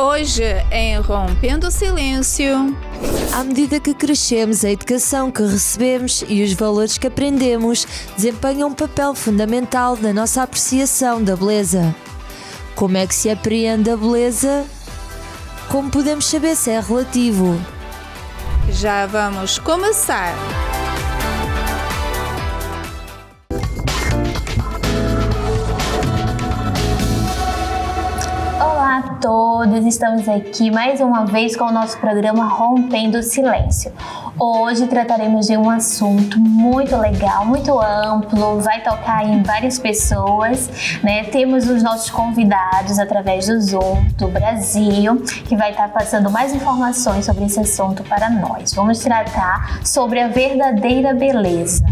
Hoje, em Rompendo o Silêncio. À medida que crescemos, a educação que recebemos e os valores que aprendemos desempenham um papel fundamental na nossa apreciação da beleza. Como é que se apreende a beleza? Como podemos saber se é relativo? Já vamos começar! Olá a todos, estamos aqui mais uma vez com o nosso programa Rompendo o Silêncio. Hoje trataremos de um assunto muito legal, muito amplo, vai tocar em várias pessoas, né? Temos os nossos convidados através do Zoom do Brasil, que vai estar passando mais informações sobre esse assunto para nós. Vamos tratar sobre a verdadeira beleza.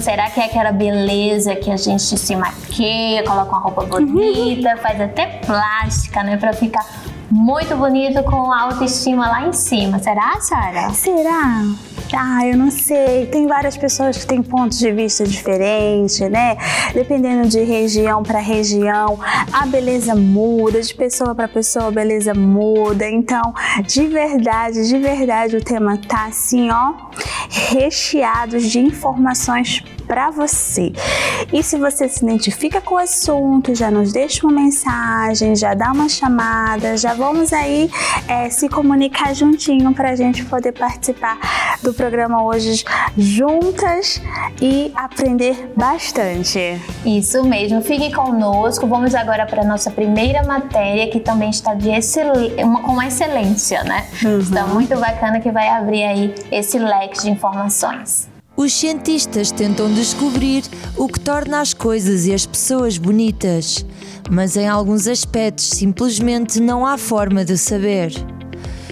Será que é aquela beleza que a gente se maquia, coloca uma roupa bonita, faz até plástica, né, para ficar muito bonito com a autoestima lá em cima? Será, Sara? Será? Eu não sei. Tem várias pessoas que têm pontos de vista diferentes, né? Dependendo de região para região, a beleza muda, de pessoa para pessoa a beleza muda. Então, de verdade, o tema tá assim, ó, recheado de informações para você. E se você se identifica com o assunto, já nos deixa uma mensagem, já dá uma chamada, já vamos aí se comunicar juntinho para a gente poder participar do programa hoje juntas e aprender bastante. Isso mesmo, fique conosco. Vamos agora para a nossa primeira matéria, que também está com excelência, né? Está muito bacana, que vai abrir aí esse leque de informações. Os cientistas tentam descobrir o que torna as coisas e as pessoas bonitas, mas em alguns aspectos simplesmente não há forma de saber.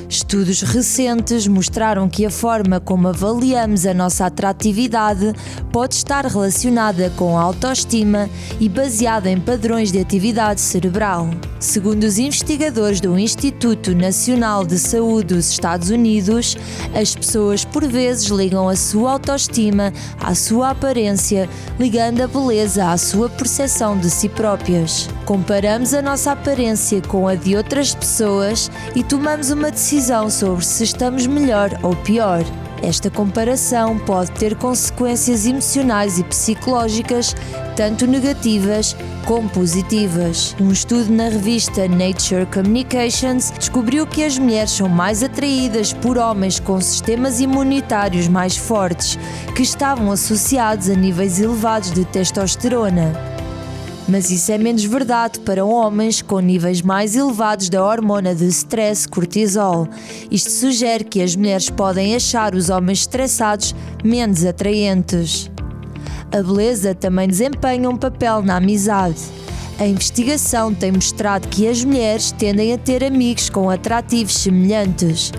Estudos recentes mostraram que a forma como avaliamos a nossa atratividade pode estar relacionada com a autoestima e baseada em padrões de atividade cerebral. Segundo os investigadores do Instituto Nacional de Saúde dos Estados Unidos, as pessoas por vezes ligam a sua autoestima à sua aparência, ligando a beleza à sua percepção de si próprias. Comparamos a nossa aparência com a de outras pessoas e tomamos uma decisão sobre se estamos melhor ou pior. Esta comparação pode ter consequências emocionais e psicológicas, tanto negativas como positivas. Um estudo na revista Nature Communications descobriu que as mulheres são mais atraídas por homens com sistemas imunitários mais fortes, que estavam associados a níveis elevados de testosterona. Mas isso é menos verdade para homens com níveis mais elevados da hormona de stress, cortisol. Isto sugere que as mulheres podem achar os homens estressados menos atraentes. A beleza também desempenha um papel na amizade. A investigação tem mostrado que as mulheres tendem a ter amigos com atrativos semelhantes.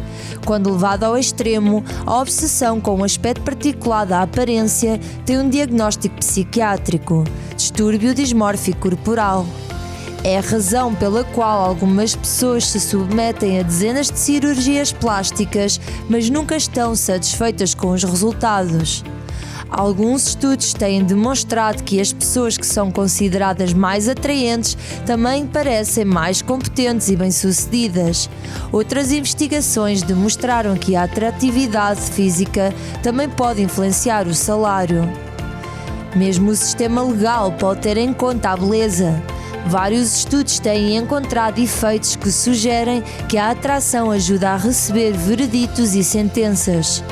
Quando levado ao extremo, a obsessão com um aspecto particular da aparência tem um diagnóstico psiquiátrico, distúrbio dismórfico corporal. É a razão pela qual algumas pessoas se submetem a dezenas de cirurgias plásticas, mas nunca estão satisfeitas com os resultados. Alguns estudos têm demonstrado que as pessoas que são consideradas mais atraentes também parecem mais competentes e bem-sucedidas. Outras investigações demonstraram que a atratividade física também pode influenciar o salário. Mesmo o sistema legal pode ter em conta a beleza. Vários estudos têm encontrado efeitos que sugerem que a atração ajuda a receber vereditos e sentenças.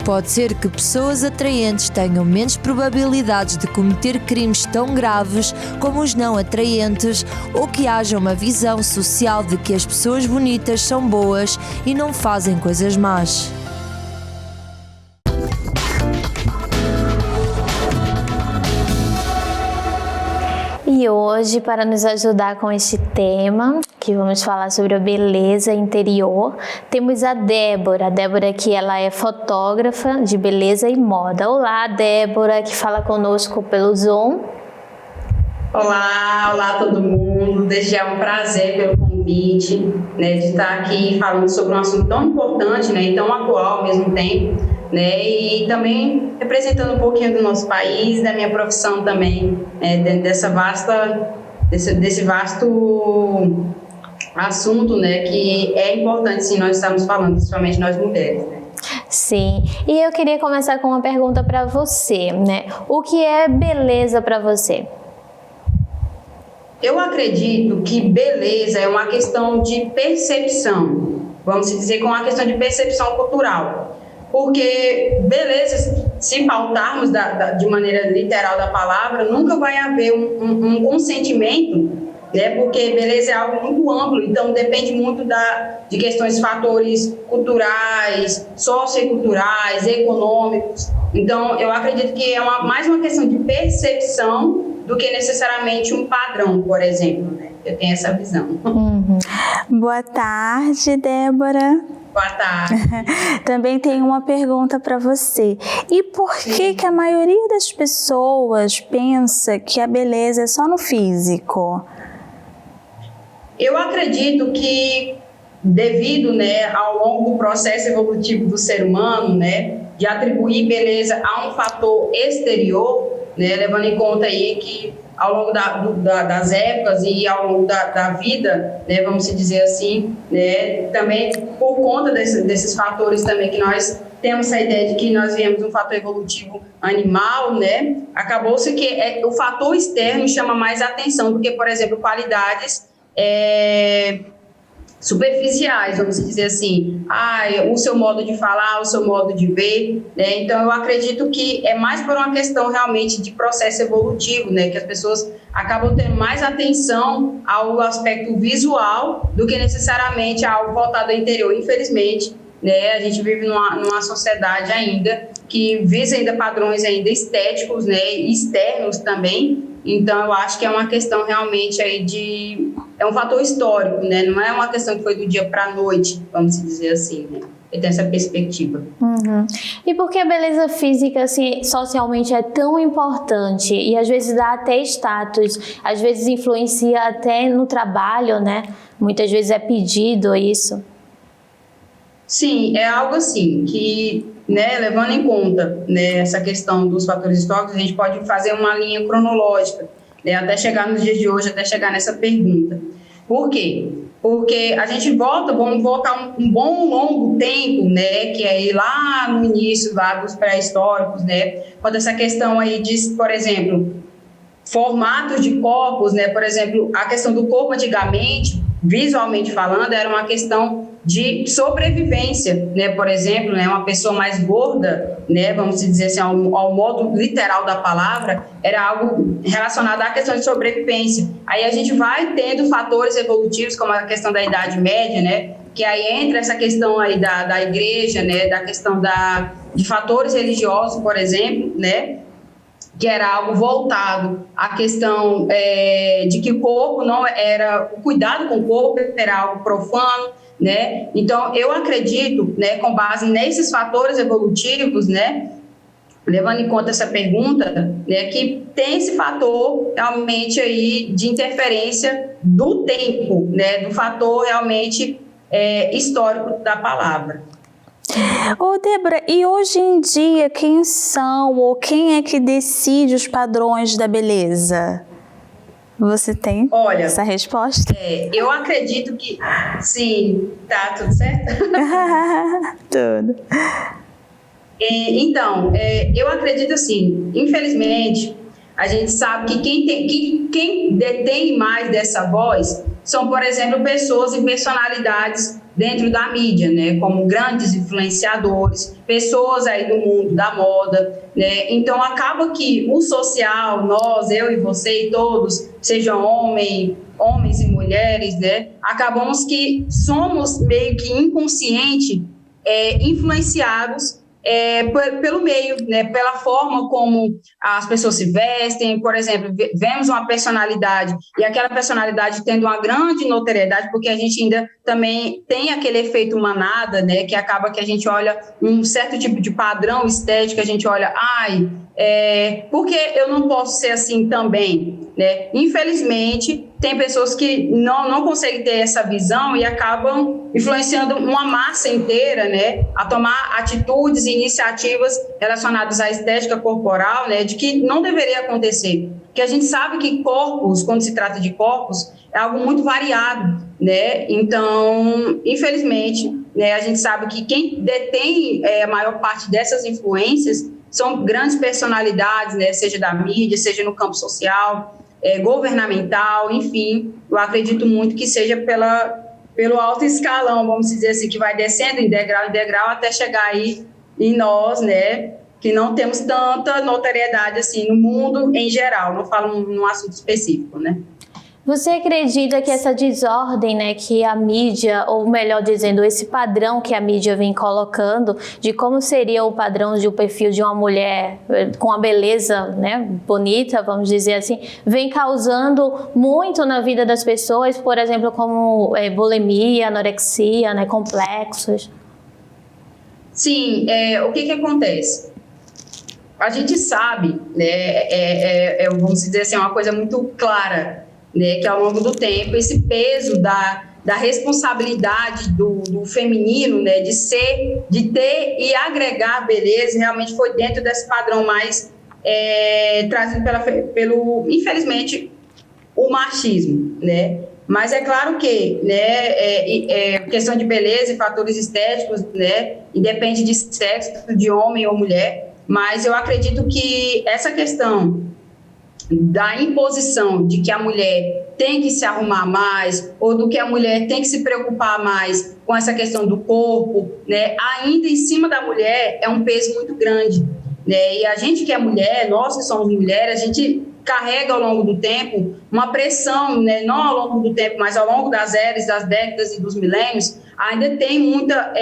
Pode ser que pessoas atraentes tenham menos probabilidades de cometer crimes tão graves como os não atraentes, ou que haja uma visão social de que as pessoas bonitas são boas e não fazem coisas más. E hoje, para nos ajudar com este tema, que vamos falar sobre a beleza interior, temos a Débora. A Débora que ela é fotógrafa de beleza e moda. Olá, Débora, que fala conosco pelo Zoom. Olá todo mundo. Desde já é um prazer pelo convite, né, de estar aqui falando sobre um assunto tão importante, né, e tão atual ao mesmo tempo, né, e também representando um pouquinho do nosso país, da minha profissão também, dentro desse vasto assunto, né, que é importante, sim, nós estamos falando, principalmente nós mulheres, né? Sim, e eu queria começar com uma pergunta para você, né? O que é beleza para você? Eu acredito que beleza é uma questão de percepção, vamos dizer, com uma questão de percepção cultural. Porque beleza, se pautarmos de maneira literal da palavra, nunca vai haver um consentimento, né? Porque beleza é algo muito amplo, então depende muito de questões, fatores culturais, socioculturais, econômicos. Então, eu acredito que é mais uma questão de percepção do que necessariamente um padrão, por exemplo, né? Eu tenho essa visão. Boa tarde, Débora. Boa tarde. Também tenho uma pergunta para você. E por que a maioria das pessoas pensa que a beleza é só no físico? Eu acredito que devido, né, ao longo do processo evolutivo do ser humano, né, de atribuir beleza a um fator exterior, né, levando em conta aí que ao longo das épocas e ao longo da vida, né, vamos dizer assim, né, também por conta desses fatores também que nós temos a ideia de que nós viemos de um fator evolutivo animal, né, acabou-se que o fator externo chama mais atenção do que, por exemplo, qualidades superficiais, vamos dizer assim, o seu modo de falar, o seu modo de ver, né? Então eu acredito que é mais por uma questão realmente de processo evolutivo, né? Que as pessoas acabam tendo mais atenção ao aspecto visual do que necessariamente algo voltado ao interior. Infelizmente, né? A gente vive numa sociedade ainda que visa ainda padrões ainda estéticos, né? E externos também. Então, eu acho que é uma questão realmente aí é um fator histórico, né? Não é uma questão que foi do dia para a noite, vamos dizer assim, né? E tem essa perspectiva. E por que a beleza física, assim, socialmente é tão importante? E às vezes dá até status, às vezes influencia até no trabalho, né? Muitas vezes é pedido isso. Sim, é algo assim que, né, levando em conta, né, essa questão dos fatores históricos, a gente pode fazer uma linha cronológica, né, até chegar nos dias de hoje, até chegar nessa pergunta. Por quê? Porque a gente vamos voltar um bom longo tempo, né, que é lá no início lá dos pré-históricos, né, quando essa questão aí de, por exemplo, formatos de corpos, né, por exemplo, a questão do corpo antigamente, visualmente falando, era uma questão de sobrevivência, né? Por exemplo, né, uma pessoa mais gorda, né, vamos dizer assim, ao modo literal da palavra, era algo relacionado à questão de sobrevivência. Aí a gente vai tendo fatores evolutivos, como a questão da Idade Média, né, que aí entra essa questão aí da igreja, né, da questão de fatores religiosos, por exemplo, né, que era algo voltado à questão de que o corpo não era, o cuidado com o corpo era algo profano, né? Então, eu acredito, né, com base nesses fatores evolutivos, né, levando em conta essa pergunta, né, que tem esse fator realmente aí de interferência do tempo, né, do fator realmente histórico da palavra. Ô, Débora, e hoje em dia quem são ou quem é que decide os padrões da beleza? Você tem essa resposta? Eu acredito que sim, tá tudo certo? Tudo. Então, eu acredito assim, infelizmente, a gente sabe que quem detém mais dessa voz são, por exemplo, pessoas e personalidades dentro da mídia, né, como grandes influenciadores, pessoas aí do mundo da moda, né, então acaba que o social, nós, eu e você e todos, sejam homens e mulheres, né, acabamos que somos meio que inconsciente, influenciados pelo meio, né, pela forma como as pessoas se vestem. Por exemplo, vemos uma personalidade e aquela personalidade tendo uma grande notoriedade, porque a gente ainda também tem aquele efeito manada, né, que acaba que a gente olha um certo tipo de padrão estético, a gente olha, por que eu não posso ser assim também, né? Infelizmente, tem pessoas que não conseguem ter essa visão e acabam influenciando uma massa inteira, né, a tomar atitudes e iniciativas relacionadas à estética corporal, né, de que não deveria acontecer. Porque a gente sabe que corpos, quando se trata de corpos, é algo muito variado, né? Então, infelizmente, né, a gente sabe que quem detém a maior parte dessas influências são grandes personalidades, né, seja da mídia, seja no campo social, governamental, enfim. Eu acredito muito que seja pelo alto escalão, vamos dizer assim, que vai descendo em degrau até chegar aí em nós, né, que não temos tanta notoriedade assim no mundo em geral, não falo num assunto específico, né. Você acredita que essa desordem, né, que a mídia, ou melhor dizendo, esse padrão que a mídia vem colocando de como seria o padrão de um perfil de uma mulher com a beleza, né, bonita, vamos dizer assim, vem causando muito na vida das pessoas, por exemplo, como bulimia, anorexia, né, complexos? Sim, o que acontece? A gente sabe, né, vamos dizer assim, uma coisa muito clara, né, que ao longo do tempo, esse peso da responsabilidade do feminino, né, de ter e agregar beleza, realmente foi dentro desse padrão mais trazido pelo, infelizmente, o machismo, né? Mas é claro que, né, questão de beleza e fatores estéticos, né, independe de sexo, de homem ou mulher, mas eu acredito que essa questão da imposição de que a mulher tem que se arrumar mais ou do que a mulher tem que se preocupar mais com essa questão do corpo, né, ainda em cima da mulher é um peso muito grande, né, e a gente que é mulher, nós que somos mulheres, a gente carrega ao longo do tempo uma pressão, né, não ao longo do tempo, mas ao longo das eras, das décadas e dos milênios, ainda tem muita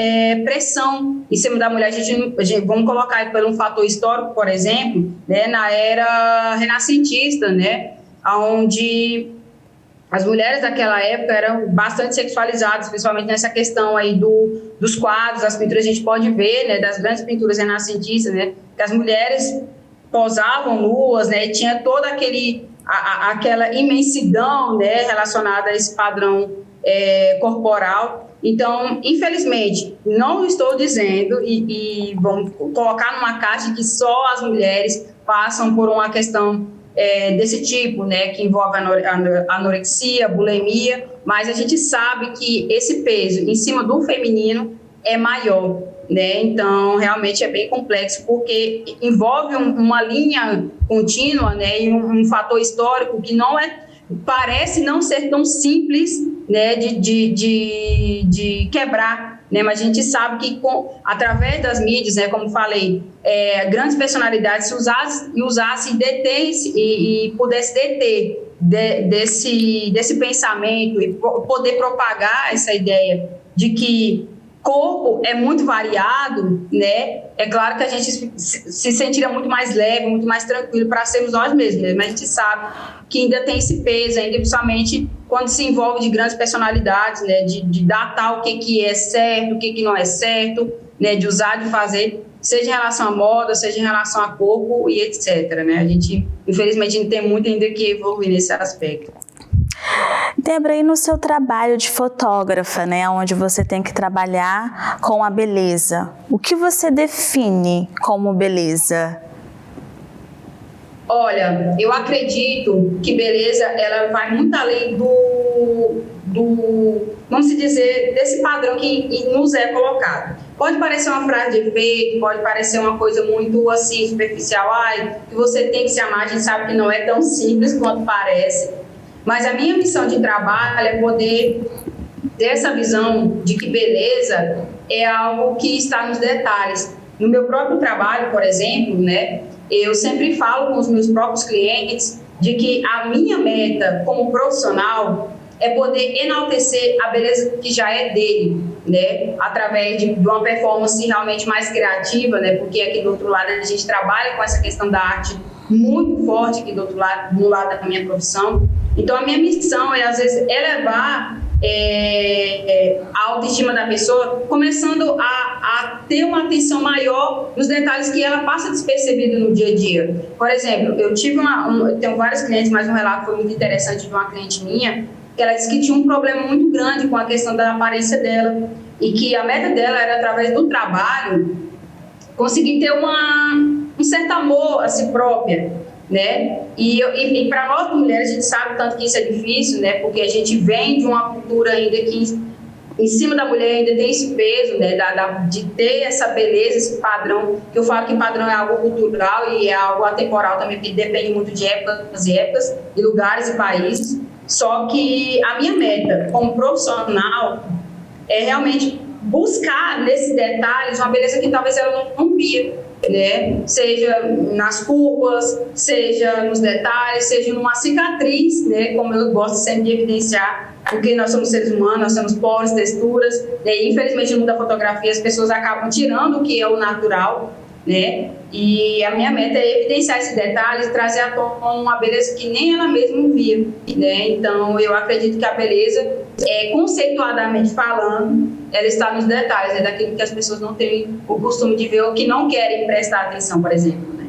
pressão em cima da mulher. A gente vamos colocar aí por um fator histórico, por exemplo, né, na era renascentista, né, onde as mulheres daquela época eram bastante sexualizadas, principalmente nessa questão aí dos quadros, das pinturas, a gente pode ver, né, das grandes pinturas renascentistas, né, que as mulheres posavam nuas, né, e tinha toda aquela imensidão, né, relacionada a esse padrão corporal. Então, infelizmente, não estou dizendo e vamos colocar numa caixa que só as mulheres passam por uma questão desse tipo, né, que envolve anorexia, bulimia, mas a gente sabe que esse peso em cima do feminino é maior, né? Então, realmente é bem complexo, porque envolve uma linha contínua, né, e um fator histórico que parece não ser tão simples, né, de quebrar, né, mas a gente sabe que através das mídias, né, como falei, grandes personalidades usassem e pudesse deter desse pensamento e poder propagar essa ideia de que corpo é muito variado, né? É claro que a gente se sentiria muito mais leve, muito mais tranquilo para sermos nós mesmos, né? Mas a gente sabe que ainda tem esse peso, ainda principalmente quando se envolve de grandes personalidades, né? De datar o que é certo, o que não é certo, né? De usar, de fazer, seja em relação à moda, seja em relação a corpo e etc, né? A gente, infelizmente, ainda tem muito ainda que evoluir nesse aspecto. Débora, e no seu trabalho de fotógrafa, né, onde você tem que trabalhar com a beleza, o que você define como beleza? Olha, eu acredito que beleza, ela vai muito além vamos dizer, desse padrão que nos é colocado. Pode parecer uma frase de efeito, pode parecer uma coisa muito assim, superficial, que você tem que se amar, a gente sabe que não é tão simples quanto parece. Mas a minha missão de trabalho é poder ter essa visão de que beleza é algo que está nos detalhes. No meu próprio trabalho, por exemplo, né, eu sempre falo com os meus próprios clientes de que a minha meta como profissional é poder enaltecer a beleza que já é dele, né, através de uma performance realmente mais criativa, né, porque aqui do outro lado a gente trabalha com essa questão da arte muito forte aqui do outro lado, no lado da minha profissão. Então, a minha missão é, às vezes, elevar a autoestima da pessoa, começando a ter uma atenção maior nos detalhes que ela passa despercebida no dia a dia. Por exemplo, eu tenho vários clientes, mas um relato foi muito interessante de uma cliente minha, que ela disse que tinha um problema muito grande com a questão da aparência dela e que a meta dela era, através do trabalho, conseguir ter um certo amor a si própria, né? E para nós mulheres, a gente sabe tanto que isso é difícil, né? Porque a gente vem de uma cultura ainda que em cima da mulher ainda tem esse peso, né? De ter essa beleza, esse padrão, que eu falo que padrão é algo cultural e é algo atemporal também, porque depende muito de épocas e épocas, de lugares e países. Só que a minha meta como profissional é realmente buscar nesses detalhes uma beleza que talvez ela não via, né? Seja nas curvas, seja nos detalhes, seja numa cicatriz, né? Como eu gosto sempre de evidenciar, porque nós somos seres humanos, nós temos poros, texturas, e infelizmente no mundo da fotografia as pessoas acabam tirando o que é o natural, né? E a minha meta é evidenciar esses detalhes, trazer à tona uma beleza que nem ela mesma via, né? Então eu acredito que a beleza, conceituadamente falando, ela está nos detalhes, é daquilo que as pessoas não têm o costume de ver ou que não querem prestar atenção, por exemplo, né?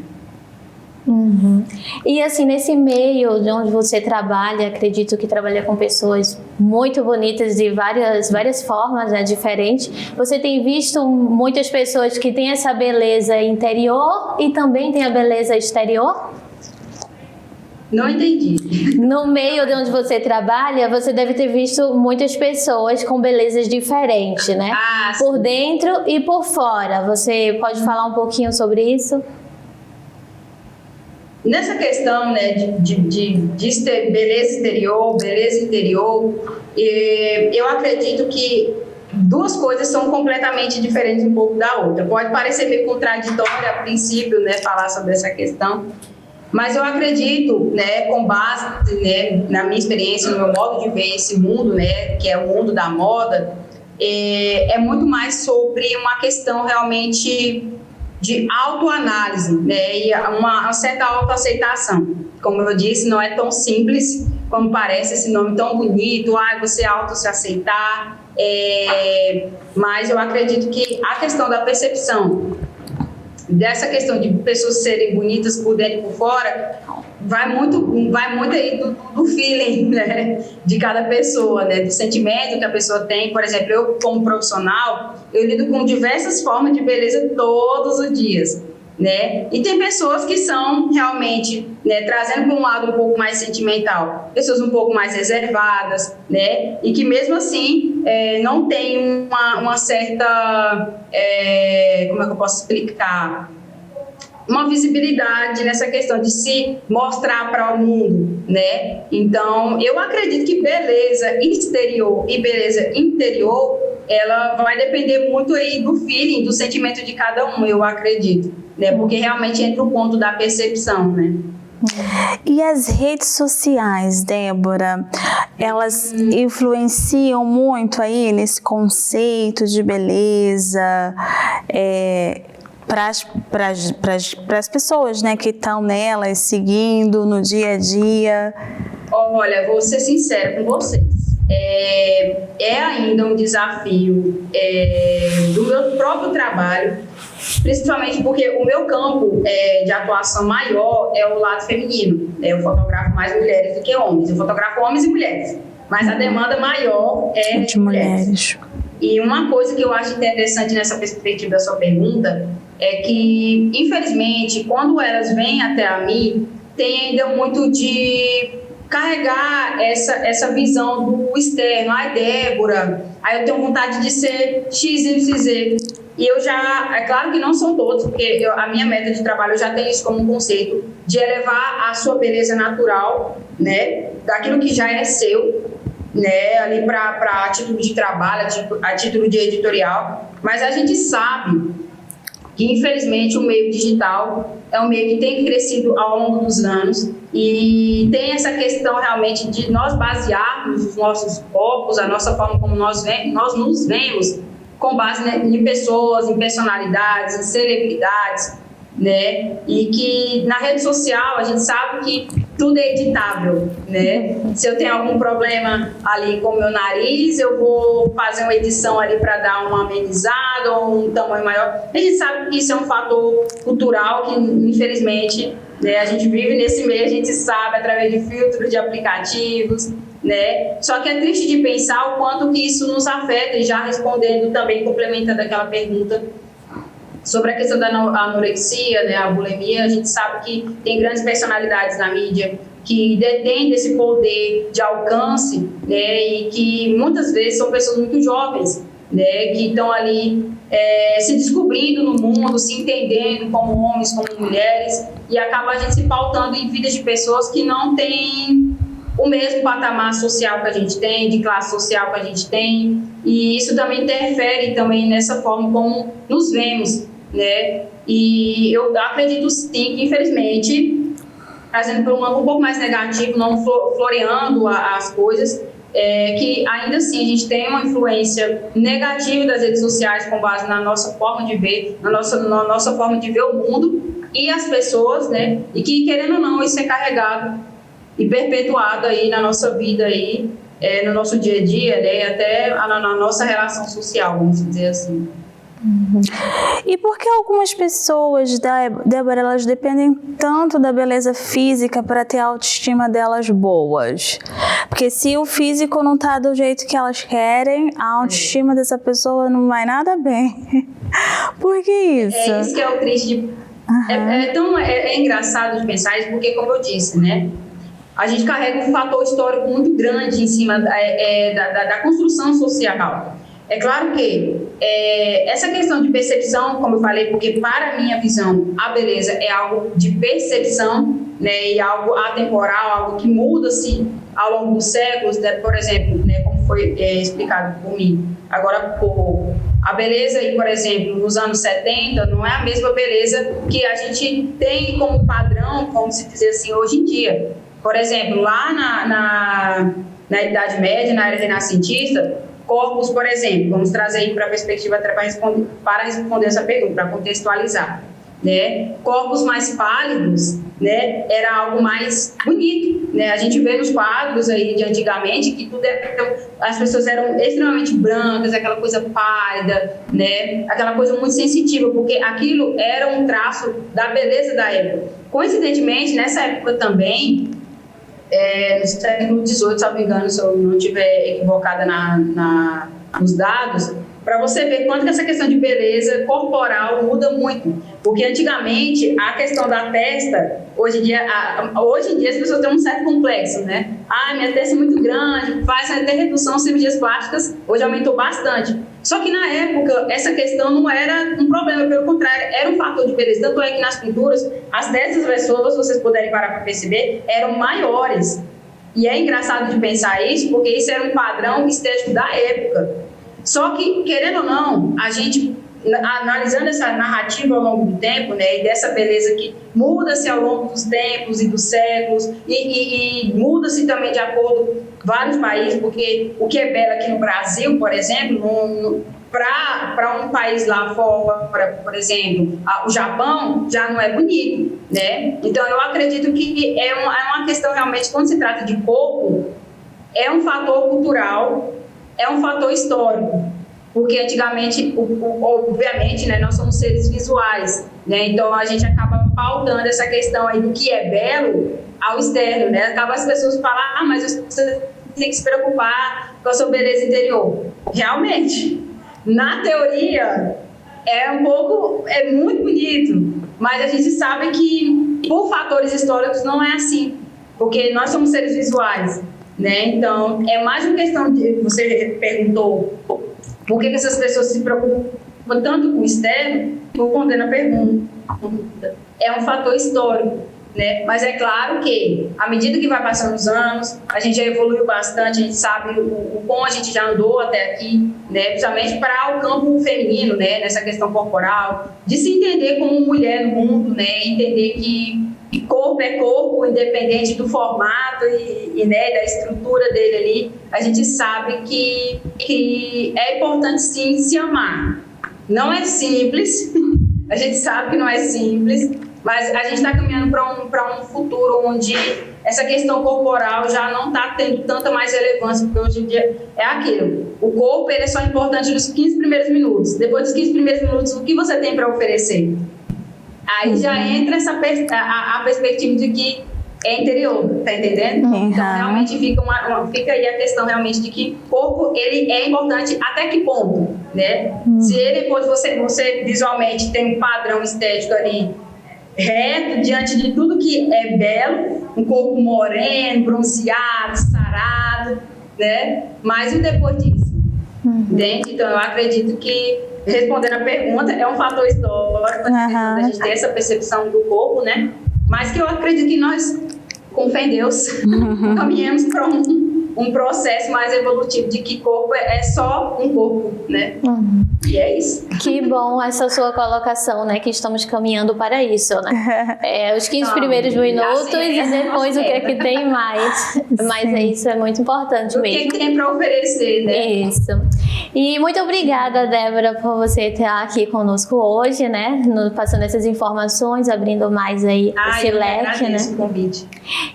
E assim, nesse meio de onde você trabalha, acredito que trabalha com pessoas muito bonitas de várias formas, né, diferentes. Você tem visto muitas pessoas que têm essa beleza interior e também tem a beleza exterior? Não entendi. No meio de onde você trabalha, você deve ter visto muitas pessoas com belezas diferentes, né? Por dentro e por fora. Você pode falar um pouquinho sobre isso? Nessa questão, né, de ter beleza exterior, beleza interior, eu acredito que duas coisas são completamente diferentes um pouco da outra. Pode parecer meio contraditório a princípio, né, falar sobre essa questão, mas eu acredito, né, com base, né, na minha experiência, no meu modo de ver esse mundo, né, que é o mundo da moda, é muito mais sobre uma questão realmente de autoanálise, né, e uma certa autoaceitação. Como eu disse, não é tão simples como parece esse nome tão bonito, você auto se aceitar, mas eu acredito que a questão da percepção, dessa questão de pessoas serem bonitas por dentro e por fora, vai muito aí do feeling, né, de cada pessoa, né, do sentimento que a pessoa tem. Por exemplo, eu como profissional, eu lido com diversas formas de beleza todos os dias, né, e tem pessoas que são realmente, né, trazendo para um lado um pouco mais sentimental, pessoas um pouco mais reservadas, né, e que mesmo assim não tem uma certa, como é que eu posso explicar? Uma visibilidade nessa questão de se mostrar para o mundo, né? Então, eu acredito que beleza exterior e beleza interior, ela vai depender muito aí do feeling, do sentimento de cada um, eu acredito, né? Porque realmente entra o ponto da percepção, né? E as redes sociais, Débora, elas influenciam muito aí nesse conceito de beleza, para as pessoas, né, que estão nelas, seguindo no dia a dia? Olha, vou ser sincera com vocês. É ainda um desafio do meu próprio trabalho, principalmente porque o meu campo de atuação maior é o lado feminino. Eu fotografo mais mulheres do que homens. Eu fotografo homens e mulheres, mas a demanda maior é de mulheres. E uma coisa que eu acho interessante nessa perspectiva da sua pergunta é que, infelizmente, quando elas vêm até a mim, tem ainda muito de carregar essa visão do externo. Ai, Débora, aí eu tenho vontade de ser XYZ. E eu já, é claro que não são todos, porque a minha meta de trabalho, eu já tenho isso como um conceito, de elevar a sua beleza natural, né, daquilo que já é seu, né, ali para título de trabalho, a título de editorial. Mas a gente sabe que, infelizmente, o meio digital é um meio que tem crescido ao longo dos anos e tem essa questão realmente de nós basearmos os nossos corpos, a nossa forma como nós nos vemos, com base, né, em pessoas, em personalidades, em celebridades, né? E que na rede social a gente sabe que tudo é editável, né? Se eu tenho algum problema ali com o meu nariz, eu vou fazer uma edição ali para dar uma amenizada ou um tamanho maior. A gente sabe que isso é um fator cultural que, infelizmente, né, a gente vive nesse meio, a gente sabe através de filtros, de aplicativos, né? Só que é triste de pensar o quanto que isso nos afeta, e já respondendo também, complementando aquela pergunta sobre a questão da anorexia, né, a bulimia. A gente sabe que tem grandes personalidades na mídia que detêm esse poder de alcance, né, e que muitas vezes são pessoas muito jovens, né, que estão ali se descobrindo no mundo, se entendendo como homens, como mulheres, e acaba a gente se pautando em vidas de pessoas que não têm o mesmo patamar social que a gente tem, de classe social que a gente tem, e isso também interfere também nessa forma como nos vemos, né? E eu acredito sim que, infelizmente, trazendo para um ângulo um pouco mais negativo, não floreando as coisas, que ainda assim a gente tem uma influência negativa das redes sociais com base na nossa forma de ver, na nossa forma de ver o mundo e as pessoas, né? E que, querendo ou não, isso é carregado e perpetuado aí na nossa vida aí, no nosso dia a dia, né? Até na nossa relação social, vamos dizer assim. E por que algumas pessoas, Débora, elas dependem tanto da beleza física para ter a autoestima delas boas? Porque se o físico não tá do jeito que elas querem, a autoestima dessa pessoa não vai nada bem. Por que isso? É isso que é o triste. É engraçado de pensar isso, porque, como eu disse, né? A gente carrega um fator histórico muito grande em cima da construção social. É claro que essa questão de percepção, como eu falei, porque para a minha visão a beleza é algo de percepção, né, e algo atemporal, algo que muda-se ao longo dos séculos, né, por exemplo, né, como foi explicado por mim agora há pouco. A beleza, por exemplo, nos anos 70, não é a mesma beleza que a gente tem como padrão, como se dizer assim, hoje em dia. Por exemplo, lá na Idade Média, na era renascentista, corpos, por exemplo, vamos trazer aí para a perspectiva para responder essa pergunta, para contextualizar, né? Corpos mais pálidos, né, era algo mais bonito, né? A gente vê nos quadros aí de antigamente que as pessoas eram extremamente brancas, aquela coisa pálida, né? Aquela coisa muito sensitiva, porque aquilo era um traço da beleza da época. Coincidentemente, nessa época também, no século XVIII, se eu não me engano, se eu não estiver equivocada nos dados, para você ver quanto que essa questão de beleza corporal muda muito. Porque antigamente a questão da testa, hoje em dia as pessoas têm um certo complexo, né? Minha testa é muito grande, faz até redução, cirurgias plásticas, hoje aumentou bastante. Só que na época essa questão não era um problema, pelo contrário, era um fator de beleza. Tanto é que nas pinturas, as testas das pessoas, se vocês puderem parar para perceber, eram maiores. E é engraçado de pensar isso, porque isso era um padrão estético da época. Só que, querendo ou não, a gente, analisando essa narrativa ao longo do tempo, né, e dessa beleza que muda-se ao longo dos tempos e dos séculos, e muda-se também de acordo com vários países, porque o que é belo aqui no Brasil, por exemplo, para um país lá fora, por exemplo, o Japão, já não é bonito, né? Então, eu acredito que é uma questão realmente, quando se trata de corpo, é um fator cultural, é um fator histórico, porque antigamente, obviamente, né, nós somos seres visuais, né? Então a gente acaba pautando essa questão aí do que é belo ao externo, né? Acaba as pessoas falar, mas você tem que se preocupar com a sua beleza interior. Realmente, na teoria, é muito bonito, mas a gente sabe que por fatores históricos não é assim, porque nós somos seres visuais, né? Então, é mais uma questão de... Você perguntou por que essas pessoas se preocupam tanto com o externo, respondendo a pergunta. É um fator histórico, né? Mas é claro que, à medida que vai passando os anos, a gente já evoluiu bastante, a gente sabe o como a gente já andou até aqui, né? Principalmente para o campo feminino, né? Nessa questão corporal, de se entender como mulher no mundo, né? Entender que corpo é corpo, independente do formato e né, da estrutura dele ali. A gente sabe que é importante sim se amar. Não é simples, a gente sabe que não é simples, mas a gente está caminhando para um futuro onde essa questão corporal já não está tendo tanta mais relevância, porque hoje em dia é aquilo. O corpo ele é só importante nos 15 primeiros minutos. Depois dos 15 primeiros minutos, o que você tem para oferecer? Aí já entra a perspectiva de que é interior, tá entendendo? Uhum. Então, realmente fica aí a questão realmente de que o corpo, ele é importante até que ponto? né? Se ele, depois você visualmente tem um padrão estético ali reto, diante de tudo que é belo, um corpo moreno, bronzeado, sarado, né? Mas e depois disso? Entende? Então, eu acredito que, respondendo a pergunta, é um fator histórico, a gente ter essa percepção do corpo, né? Mas que eu acredito que nós, com fé em Deus, caminhamos para um processo mais evolutivo de que corpo é só um corpo, né? E é isso. Que bom essa sua colocação, né? Que estamos caminhando para isso, né? Os 15 primeiros minutos e depois o que é que tem mais. Mas isso é muito importante mesmo. O que tem para oferecer, né? Isso. E muito obrigada, Débora, por você estar aqui conosco hoje, né? Passando essas informações, abrindo mais aí esse leque, né? O convite.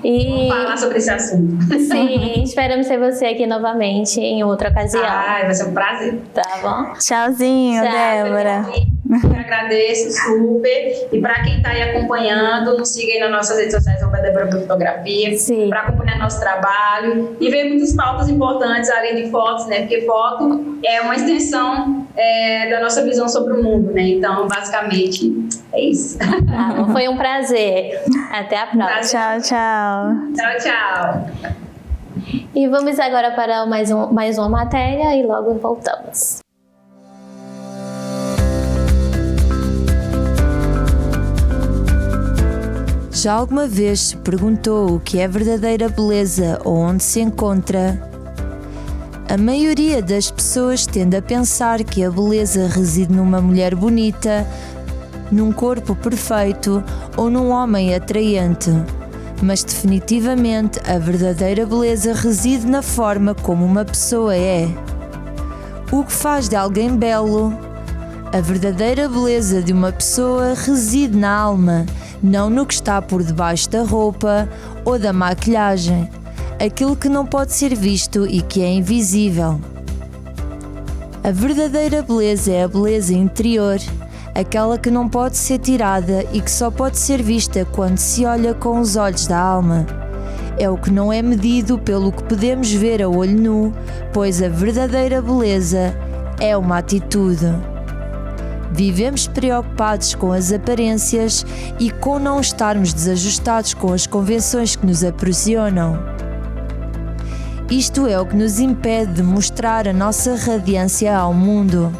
E vamos falar sobre esse assunto. Sim, esperamos ter você aqui novamente em outra ocasião. Vai ser um prazer. Tá bom? Tchauzinho, Débora. Eu agradeço super. E para quem está aí acompanhando, nos siga aí nas nossas redes sociais, Débora Fotografia, para acompanhar nosso trabalho e ver muitas pautas importantes além de fotos, né? Porque foto é uma extensão da nossa visão sobre o mundo, né? Então, basicamente, é isso. Foi um prazer. Até a próxima. Tchau, tchau. Tchau, tchau. E vamos agora para mais uma matéria e logo voltamos. Já alguma vez se perguntou o que é verdadeira beleza ou onde se encontra? A maioria das pessoas tende a pensar que a beleza reside numa mulher bonita, num corpo perfeito ou num homem atraente. Mas definitivamente a verdadeira beleza reside na forma como uma pessoa é. O que faz de alguém belo? A verdadeira beleza de uma pessoa reside na alma, não no que está por debaixo da roupa ou da maquilhagem, aquilo que não pode ser visto e que é invisível. A verdadeira beleza é a beleza interior, aquela que não pode ser tirada e que só pode ser vista quando se olha com os olhos da alma. É o que não é medido pelo que podemos ver a olho nu, pois a verdadeira beleza é uma atitude. Vivemos preocupados com as aparências e com não estarmos desajustados com as convenções que nos aprisionam. Isto é o que nos impede de mostrar a nossa radiância ao mundo.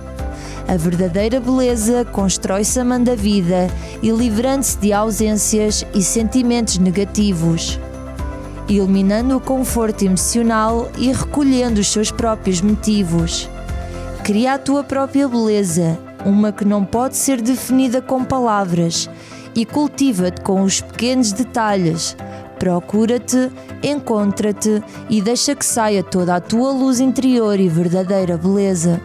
A verdadeira beleza constrói-se amando a vida e livrando-se de ausências e sentimentos negativos, eliminando o conforto emocional e recolhendo os seus próprios motivos. Cria a tua própria beleza, uma que não pode ser definida com palavras, e cultiva-te com os pequenos detalhes. Procura-te, encontra-te e deixa que saia toda a tua luz interior e verdadeira beleza.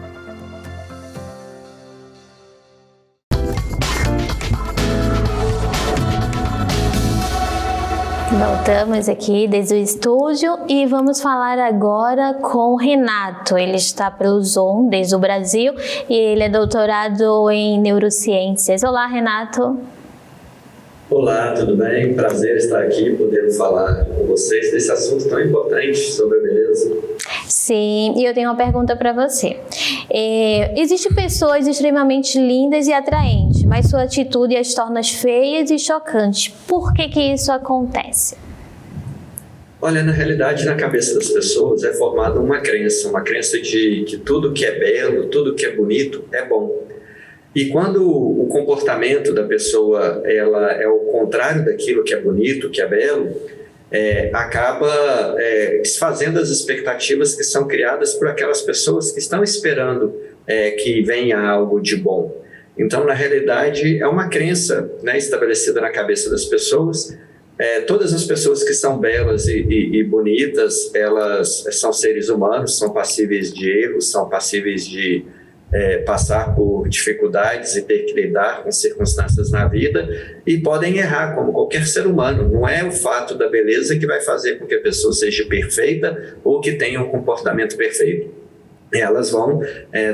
Voltamos aqui desde o estúdio e vamos falar agora com o Renato. Ele está pelo Zoom desde o Brasil e ele é doutorado em neurociências. Olá, Renato. Olá, tudo bem? Prazer estar aqui, podendo falar com vocês desse assunto tão importante sobre a beleza. Sim, e eu tenho uma pergunta para você. Existem pessoas extremamente lindas e atraentes, mas sua atitude as torna feias e chocantes. Por que isso acontece? Olha, na realidade, na cabeça das pessoas é formada uma crença de que tudo que é belo, tudo que é bonito é bom. E quando o comportamento da pessoa ela é o contrário daquilo que é bonito, que é belo, acaba desfazendo as expectativas que são criadas por aquelas pessoas que estão esperando que venha algo de bom. Então, na realidade, é uma crença, né, estabelecida na cabeça das pessoas. Todas as pessoas que são belas e bonitas, elas são seres humanos, são passíveis de erros, são passíveis de passar por dificuldades e ter que lidar com circunstâncias na vida e podem errar como qualquer ser humano. Não é o fato da beleza que vai fazer com que a pessoa seja perfeita ou que tenha um comportamento perfeito. Elas vão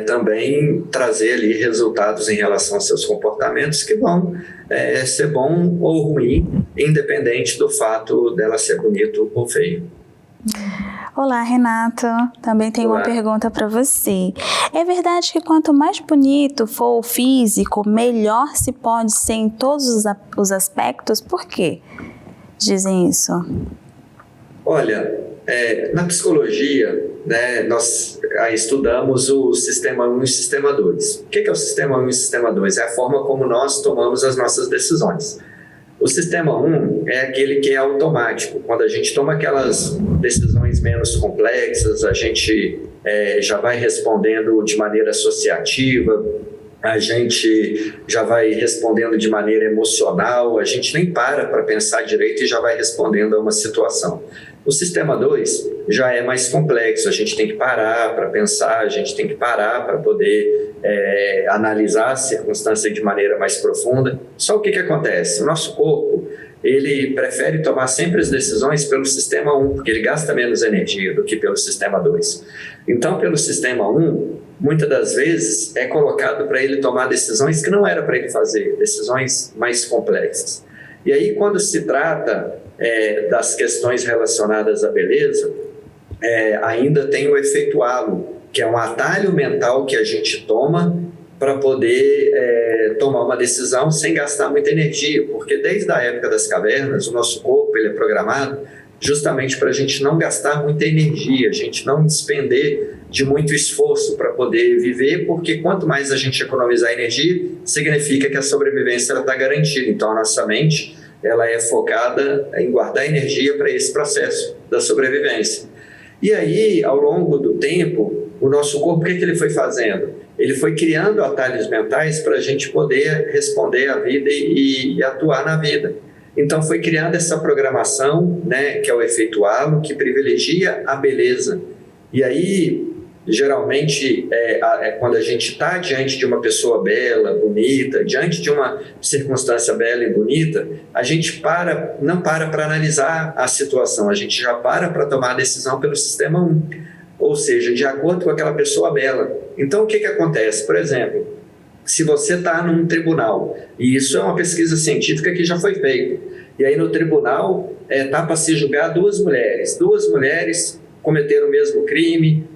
também trazer ali resultados em relação aos seus comportamentos que vão ser bom ou ruim, independente do fato dela ser bonito ou feio. Olá, Renato. Também tenho Olá. uma pergunta para você. É verdade que quanto mais bonito for o físico, melhor se pode ser em todos os aspectos? Por quê? Dizem isso. Olha, na psicologia, né, nós estudamos o sistema 1 e o sistema 2. O que é o sistema 1 e o sistema 2? É a forma como nós tomamos as nossas decisões. O sistema 1 é aquele que é automático. Quando a gente toma aquelas decisões menos complexas, a gente já vai respondendo de maneira associativa, a gente já vai respondendo de maneira emocional, a gente nem para pensar direito e já vai respondendo a uma situação. O sistema 2 já é mais complexo, a gente tem que parar para pensar, a gente tem que parar para poder analisar a circunstância de maneira mais profunda. Só o que acontece? O nosso corpo, ele prefere tomar sempre as decisões pelo sistema 1, porque ele gasta menos energia do que pelo sistema 2. Então, pelo sistema 1, muitas das vezes é colocado para ele tomar decisões que não era para ele fazer, decisões mais complexas. E aí, quando se trata das questões relacionadas à beleza, ainda tem o efeito halo, que é um atalho mental que a gente toma para poder tomar uma decisão sem gastar muita energia, porque desde a época das cavernas, o nosso corpo ele é programado justamente para a gente não gastar muita energia, a gente não despender de muito esforço para poder viver, porque quanto mais a gente economizar energia, significa que a sobrevivência está garantida. Então, a nossa mente ela é focada em guardar energia para esse processo da sobrevivência. E aí, ao longo do tempo, o nosso corpo, o que ele foi fazendo? Ele foi criando atalhos mentais para a gente poder responder à vida e atuar na vida. Então, foi criando essa programação, né, que é o efeito halo, que privilegia a beleza. E aí, geralmente, quando a gente está diante de uma pessoa bela, bonita, diante de uma circunstância bela e bonita, a gente não para analisar a situação, a gente já para tomar a decisão pelo sistema 1, ou seja, de acordo com aquela pessoa bela. Então, o que acontece? Por exemplo, se você está num tribunal, e isso é uma pesquisa científica que já foi feita, e aí no tribunal está para se julgar duas mulheres cometeram o mesmo crime,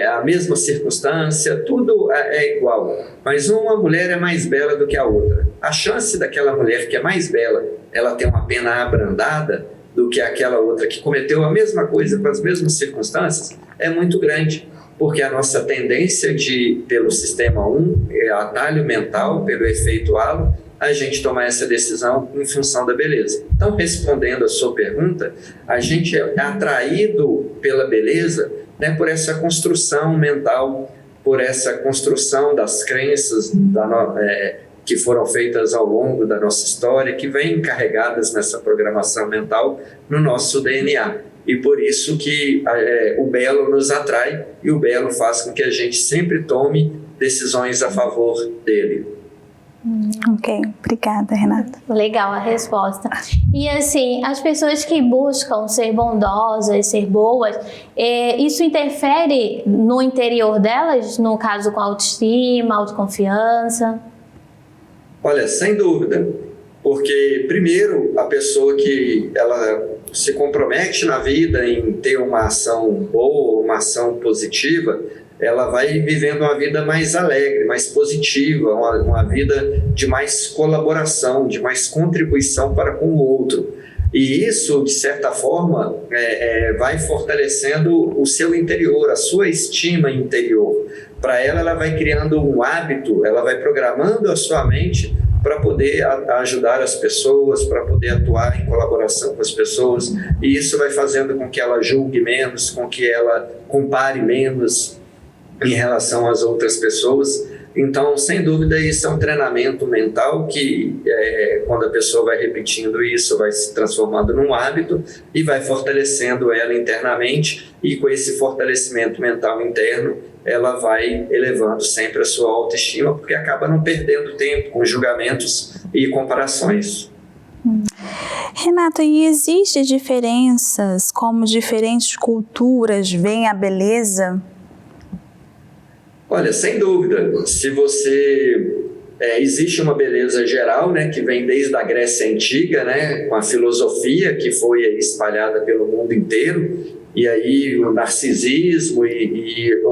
a mesma circunstância, tudo é igual, mas uma mulher é mais bela do que a outra. A chance daquela mulher que é mais bela, ela ter uma pena abrandada do que aquela outra que cometeu a mesma coisa com as mesmas circunstâncias é muito grande, porque a nossa tendência pelo sistema 1, atalho mental, pelo efeito halo, a gente tomar essa decisão em função da beleza. Então, respondendo a sua pergunta, a gente é atraído pela beleza, né, por essa construção mental, por essa construção das crenças que foram feitas ao longo da nossa história, que vêm carregadas nessa programação mental no nosso DNA. E por isso que o belo nos atrai e o belo faz com que a gente sempre tome decisões a favor dele. Ok, obrigada, Renata. Legal a resposta. E assim, as pessoas que buscam ser bondosas, ser boas, isso interfere no interior delas, no caso com autoestima, autoconfiança? Olha, sem dúvida, porque primeiro a pessoa que ela se compromete na vida em ter uma ação boa, uma ação positiva, ela vai vivendo uma vida mais alegre, mais positiva, uma vida de mais colaboração, de mais contribuição para com o outro. E isso, de certa forma, vai fortalecendo o seu interior, a sua estima interior. Para ela vai criando um hábito, ela vai programando a sua mente para poder ajudar as pessoas, para poder atuar em colaboração com as pessoas. E isso vai fazendo com que ela julgue menos, com que ela compare menos em relação às outras pessoas. Então, sem dúvida, isso é um treinamento mental que, quando a pessoa vai repetindo isso, vai se transformando num hábito e vai fortalecendo ela internamente, e com esse fortalecimento mental interno, ela vai elevando sempre a sua autoestima, porque acaba não perdendo tempo com julgamentos e comparações. Renata, e existem diferenças, como diferentes culturas veem a beleza? Olha, sem dúvida, se você... existe uma beleza geral, né, que vem desde a Grécia Antiga, né, com a filosofia que foi espalhada pelo mundo inteiro, e aí o narcisismo e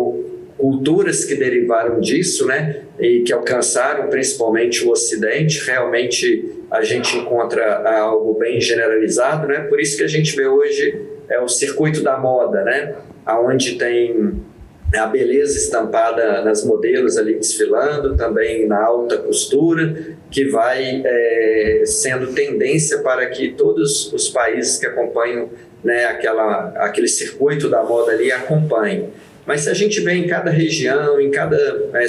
culturas que derivaram disso, né, e que alcançaram principalmente o Ocidente, realmente a gente encontra algo bem generalizado, né, por isso que a gente vê hoje o circuito da moda, né, onde tem a beleza estampada nas modelos ali desfilando, também na alta costura, que vai sendo tendência para que todos os países que acompanham, né, aquele circuito da moda ali acompanhem. Mas se a gente vê em cada região, em cada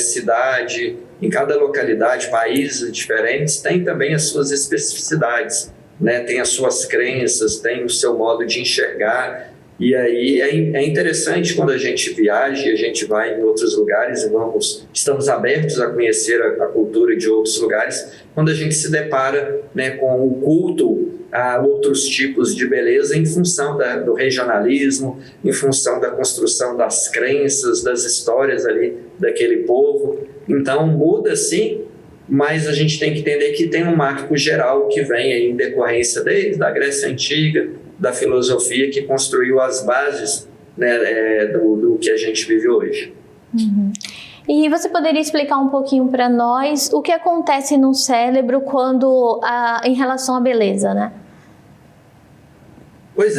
cidade, em cada localidade, países diferentes, tem também as suas especificidades, né? Tem as suas crenças, tem o seu modo de enxergar. E aí é interessante quando a gente viaja, a gente vai em outros lugares e estamos abertos a conhecer a cultura de outros lugares, quando a gente se depara, né, com o culto a outros tipos de beleza em função do regionalismo, em função da construção das crenças, das histórias ali daquele povo. Então muda sim, mas a gente tem que entender que tem um marco geral que vem aí em decorrência desde a Grécia Antiga, da filosofia que construiu as bases, né, do que a gente vive hoje. Uhum. E você poderia explicar um pouquinho para nós o que acontece no cérebro em relação à beleza, né? Pois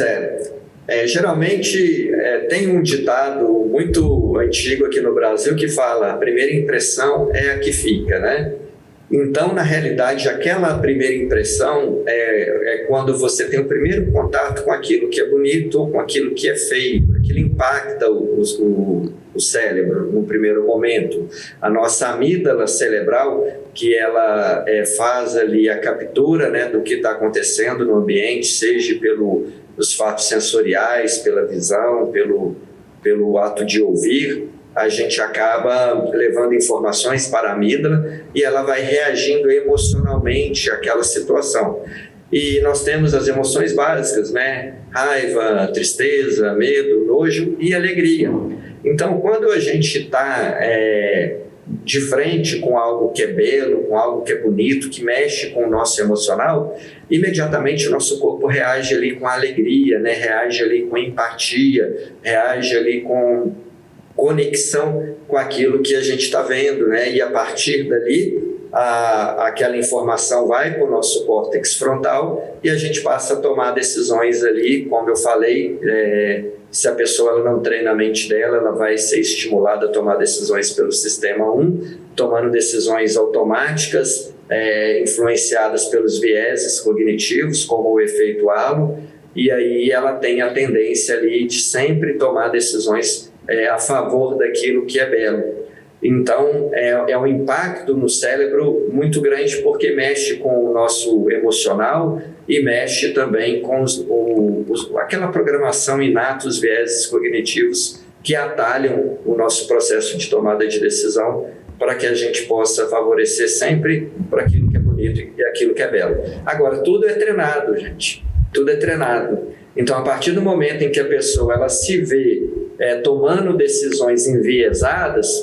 geralmente tem um ditado muito antigo aqui no Brasil que fala: a primeira impressão é a que fica, né? Então, na realidade, aquela primeira impressão é quando você tem o primeiro contato com aquilo que é bonito ou com aquilo que é feio. Aquilo impacta o cérebro no primeiro momento. A nossa amígdala cerebral, que ela faz ali a captura, né, do que está acontecendo no ambiente, seja pelos fatos sensoriais, pela visão, pelo ato de ouvir, a gente acaba levando informações para a amígdala e ela vai reagindo emocionalmente àquela situação. E nós temos as emoções básicas, né? Raiva, tristeza, medo, nojo e alegria. Então, quando a gente está de frente com algo que é belo, com algo que é bonito, que mexe com o nosso emocional, imediatamente o nosso corpo reage ali com alegria, né? Reage ali com empatia, reage ali com conexão com aquilo que a gente está vendo, né? E a partir dali, aquela informação vai para o nosso córtex frontal e a gente passa a tomar decisões ali, como eu falei, se a pessoa não treina a mente dela, ela vai ser estimulada a tomar decisões pelo sistema 1, tomando decisões automáticas, influenciadas pelos vieses cognitivos, como o efeito halo, e aí ela tem a tendência ali de sempre tomar decisões a favor daquilo que é belo. Então, é um impacto no cérebro muito grande porque mexe com o nosso emocional e mexe também com aquela programação inata, os vieses cognitivos que atalham o nosso processo de tomada de decisão para que a gente possa favorecer sempre para aquilo que é bonito e aquilo que é belo. Agora, tudo é treinado, gente. Tudo é treinado. Então, a partir do momento em que a pessoa ela se vê tomando decisões enviesadas,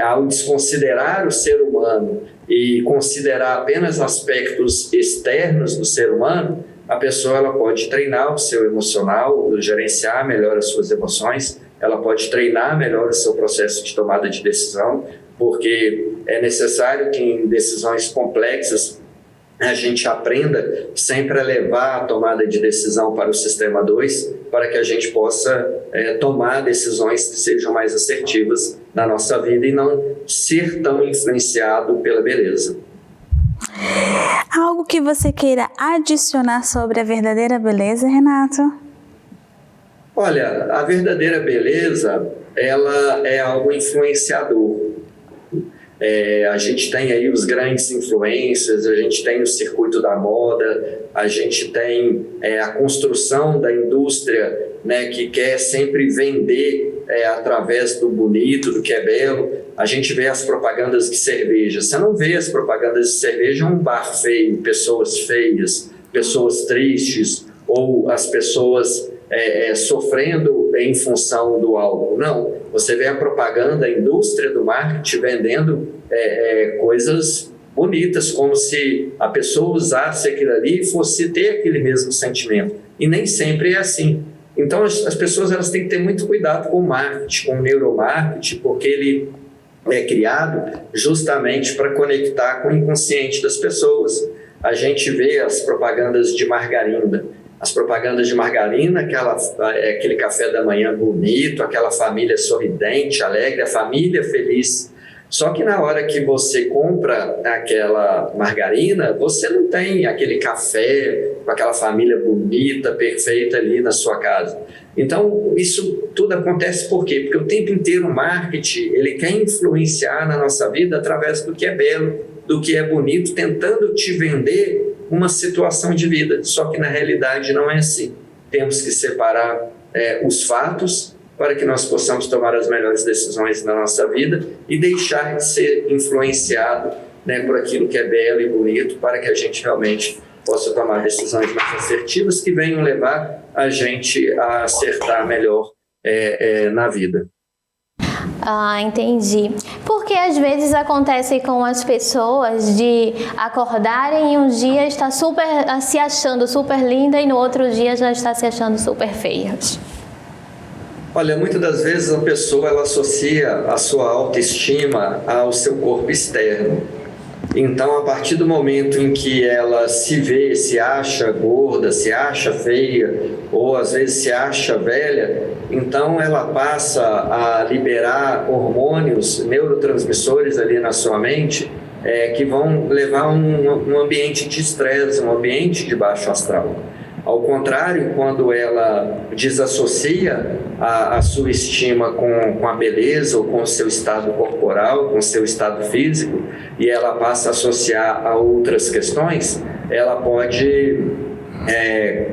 ao desconsiderar o ser humano e considerar apenas aspectos externos do ser humano, a pessoa ela pode treinar o seu emocional, gerenciar melhor as suas emoções, ela pode treinar melhor o seu processo de tomada de decisão, porque é necessário que em decisões complexas a gente aprenda sempre a levar a tomada de decisão para o sistema 2, para que a gente possa tomar decisões que sejam mais assertivas na nossa vida e não ser tão influenciado pela beleza. Algo que você queira adicionar sobre a verdadeira beleza, Renato? Olha, a verdadeira beleza, ela é algo influenciador. A gente tem aí os grandes influencers, a gente tem o circuito da moda, a gente tem a construção da indústria, né, que quer sempre vender através do bonito, do que é belo. A gente vê as propagandas de cerveja. Você não vê as propagandas de cerveja um bar feio, pessoas feias, pessoas tristes, ou as pessoas sofrendo em função do álcool. Não, você vê a propaganda, a indústria do marketing vendendo coisas bonitas, como se a pessoa usasse aquilo ali e fosse ter aquele mesmo sentimento. E nem sempre é assim. Então, as pessoas elas têm que ter muito cuidado com o marketing, com o neuromarketing, porque ele é criado justamente para conectar com o inconsciente das pessoas. A gente vê as propagandas de margarina. As propagandas de margarina, aquele café da manhã bonito, aquela família sorridente, alegre, a família feliz. Só que na hora que você compra aquela margarina, você não tem aquele café com aquela família bonita, perfeita ali na sua casa. Então, isso tudo acontece por quê? Porque o tempo inteiro o marketing, ele quer influenciar na nossa vida através do que é belo, do que é bonito, tentando te vender uma situação de vida. Só que na realidade não é assim. Temos que separar os fatos para que nós possamos tomar as melhores decisões na nossa vida e deixar de ser influenciado, né, por aquilo que é belo e bonito, para que a gente realmente possa tomar decisões mais assertivas que venham levar a gente a acertar melhor na vida. Ah, entendi. Porque às vezes acontece com as pessoas de acordarem e um dia estar se achando super linda e no outro dia já está se achando super feias. Olha, muitas das vezes a pessoa ela associa a sua autoestima ao seu corpo externo. Então, a partir do momento em que ela se vê, se acha gorda, se acha feia, ou às vezes se acha velha, então ela passa a liberar hormônios, neurotransmissores ali na sua mente, que vão levar um ambiente de estresse, um ambiente de baixo astral. Ao contrário, quando ela desassocia a sua estima com a beleza ou com o seu estado corporal, com o seu estado físico, e ela passa a associar a outras questões, ela pode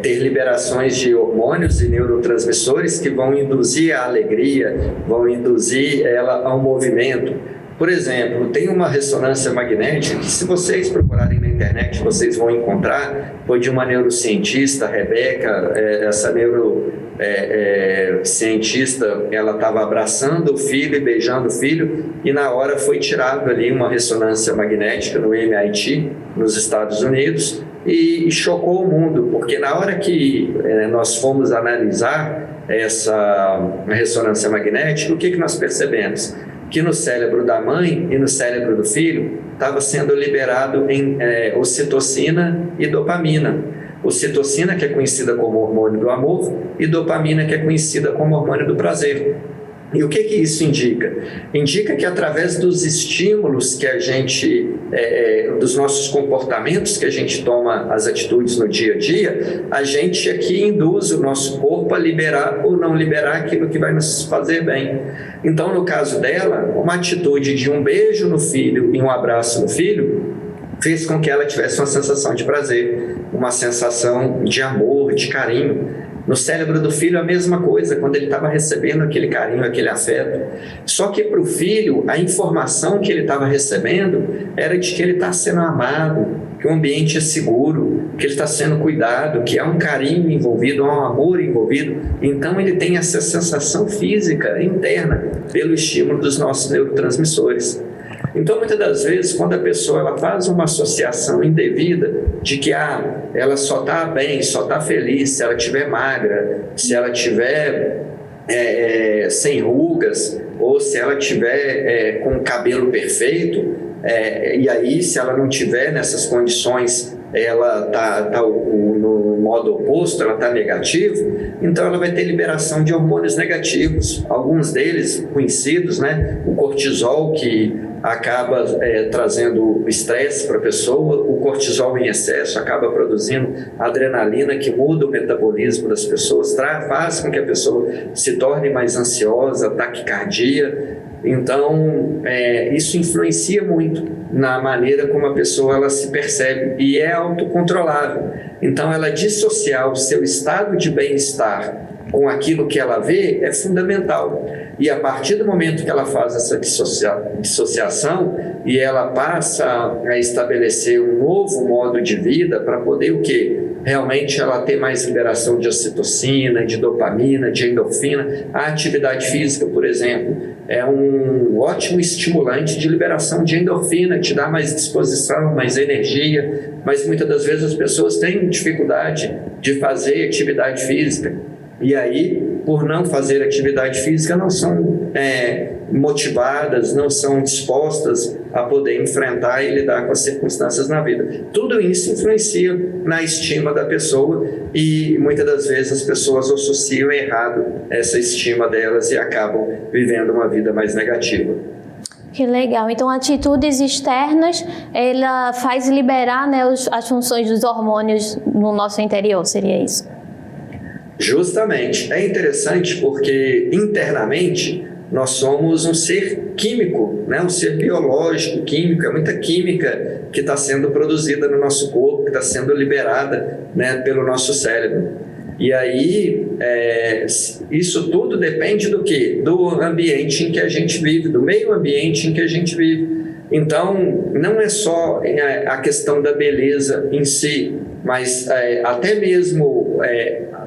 ter liberações de hormônios e neurotransmissores que vão induzir a alegria, vão induzir ela ao movimento. Por exemplo, tem uma ressonância magnética que, se vocês procurarem na internet, vocês vão encontrar, foi de uma neurocientista, Rebeca, essa neurocientista, ela estava abraçando o filho e beijando o filho, e na hora foi tirado ali uma ressonância magnética no MIT, nos Estados Unidos, e chocou o mundo, porque na hora que nós fomos analisar essa ressonância magnética, o que nós percebemos? Que no cérebro da mãe e no cérebro do filho estava sendo liberado em ocitocina e dopamina. Ocitocina, que é conhecida como hormônio do amor, e dopamina, que é conhecida como hormônio do prazer. E o que isso indica? Indica que através dos estímulos que a gente, dos nossos comportamentos que a gente toma as atitudes no dia a dia, a gente aqui induz o nosso corpo a liberar ou não liberar aquilo que vai nos fazer bem. Então, no caso dela, uma atitude de um beijo no filho e um abraço no filho fez com que ela tivesse uma sensação de prazer, uma sensação de amor, de carinho. No cérebro do filho a mesma coisa, quando ele estava recebendo aquele carinho, aquele afeto. Só que para o filho, a informação que ele estava recebendo era de que ele está sendo amado, que o ambiente é seguro, que ele está sendo cuidado, que há um carinho envolvido, há um amor envolvido. Então ele tem essa sensação física interna pelo estímulo dos nossos neurotransmissores. Então, muitas das vezes, quando a pessoa ela faz uma associação indevida de que ela só está bem, só está feliz se ela estiver magra, se ela estiver sem rugas, ou se ela estiver com o cabelo perfeito, e aí, se ela não tiver nessas condições, ela está no modo oposto, ela está negativo, então ela vai ter liberação de hormônios negativos, alguns deles conhecidos, né? O cortisol, que acaba trazendo estresse para a pessoa, o cortisol em excesso acaba produzindo adrenalina, que muda o metabolismo das pessoas, faz com que a pessoa se torne mais ansiosa, taquicardia. Então, isso influencia muito na maneira como a pessoa ela se percebe e é autocontrolável. Então, ela dissociar o seu estado de bem-estar com aquilo que ela vê é fundamental. E a partir do momento que ela faz essa dissociação e ela passa a estabelecer um novo modo de vida para poder o quê? Realmente ela ter mais liberação de ocitocina, de dopamina, de endorfina. A atividade física, por exemplo, é um ótimo estimulante de liberação de endorfina, te dá mais disposição, mais energia, mas muitas das vezes as pessoas têm dificuldade de fazer atividade física. E aí, por não fazer atividade física, não são motivadas, não são dispostas a poder enfrentar e lidar com as circunstâncias na vida. Tudo isso influencia na estima da pessoa e muitas das vezes as pessoas associam errado essa estima delas e acabam vivendo uma vida mais negativa. Que legal. Então, atitudes externas, ela faz liberar, né, as funções dos hormônios no nosso interior, seria isso? Justamente. É interessante porque internamente nós somos um ser químico, né? Um ser biológico, químico. É muita química que está sendo produzida no nosso corpo, que está sendo liberada, né, pelo nosso cérebro. E aí, isso tudo depende do quê? Do ambiente em que a gente vive, do meio ambiente em que a gente vive. Então, não é só a questão da beleza em si, mas até mesmo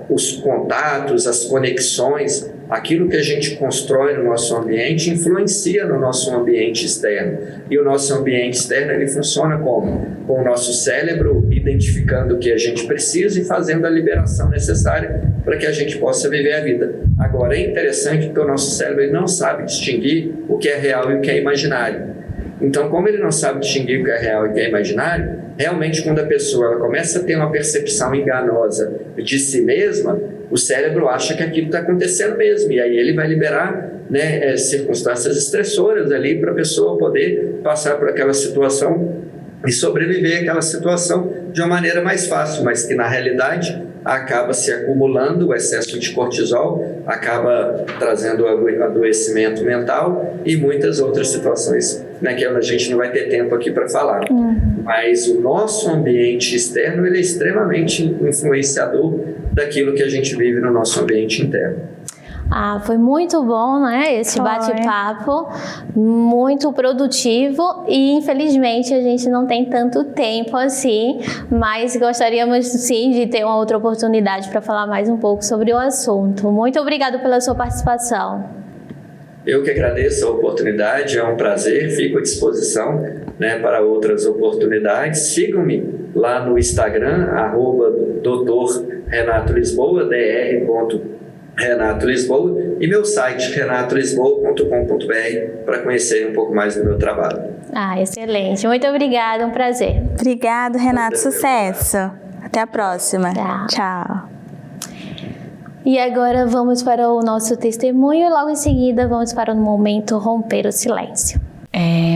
os contatos, as conexões, aquilo que a gente constrói no nosso ambiente influencia no nosso ambiente externo. E o nosso ambiente externo, ele funciona como? Com o nosso cérebro identificando o que a gente precisa e fazendo a liberação necessária para que a gente possa viver a vida. Agora, é interessante porque o nosso cérebro ele não sabe distinguir o que é real e o que é imaginário. Então, como ele não sabe distinguir o que é real e o que é imaginário, realmente quando a pessoa ela começa a ter uma percepção enganosa de si mesma, o cérebro acha que aquilo está acontecendo mesmo, e aí ele vai liberar, né, circunstâncias estressoras ali para a pessoa poder passar por aquela situação e sobreviver àquela situação de uma maneira mais fácil, mas que na realidade acaba se acumulando, o excesso de cortisol acaba trazendo adoecimento mental e muitas outras situações, né, que a gente não vai ter tempo aqui para falar. Mas o nosso ambiente externo ele é extremamente influenciador daquilo que a gente vive no nosso ambiente interno. Foi muito bom, né? Esse bate-papo, muito produtivo e infelizmente a gente não tem tanto tempo assim, mas gostaríamos sim de ter uma outra oportunidade para falar mais um pouco sobre o assunto. Muito obrigada pela sua participação. Eu que agradeço a oportunidade, é um prazer, fico à disposição, né, para outras oportunidades. Sigam-me lá no Instagram, @Dr. Renato Lisboa, Renato Lisboa, e meu site renatolisboa.com.br para conhecer um pouco mais do meu trabalho. Excelente. Muito obrigada, um prazer. Obrigado, Renato. Sucesso. Até a próxima. Tchau. E agora vamos para o nosso testemunho e logo em seguida vamos para o momento Romper o Silêncio.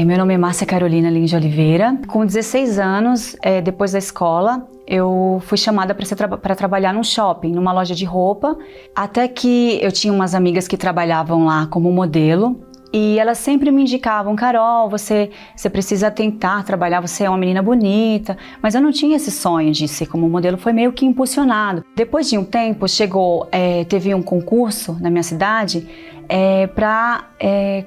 Meu nome é Márcia Carolina Lins de Oliveira. Com 16 anos, depois da escola, eu fui chamada para trabalhar num shopping, numa loja de roupa, até que eu tinha umas amigas que trabalhavam lá como modelo e elas sempre me indicavam: Carol, você precisa tentar trabalhar, você é uma menina bonita, mas eu não tinha esse sonho de ser como modelo, foi meio que impulsionado. Depois de um tempo, teve um concurso na minha cidade para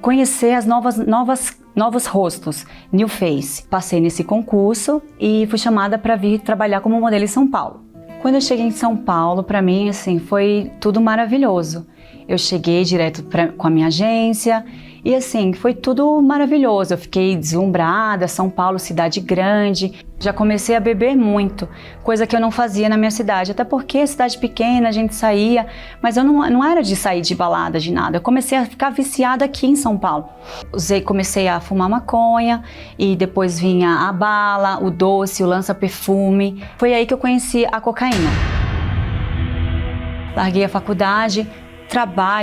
conhecer as novos rostos, New Face. Passei nesse concurso e fui chamada para vir trabalhar como modelo em São Paulo. Quando eu cheguei em São Paulo, para mim, assim, foi tudo maravilhoso. Eu cheguei direto com a minha agência e, assim, foi tudo maravilhoso. Eu fiquei deslumbrada, São Paulo, cidade grande. Já comecei a beber muito, coisa que eu não fazia na minha cidade. Até porque cidade pequena, a gente saía, mas eu não era de sair de balada, de nada. Eu comecei a ficar viciada aqui em São Paulo. Comecei a fumar maconha e depois vinha a bala, o doce, o lança-perfume. Foi aí que eu conheci a cocaína. Larguei a faculdade,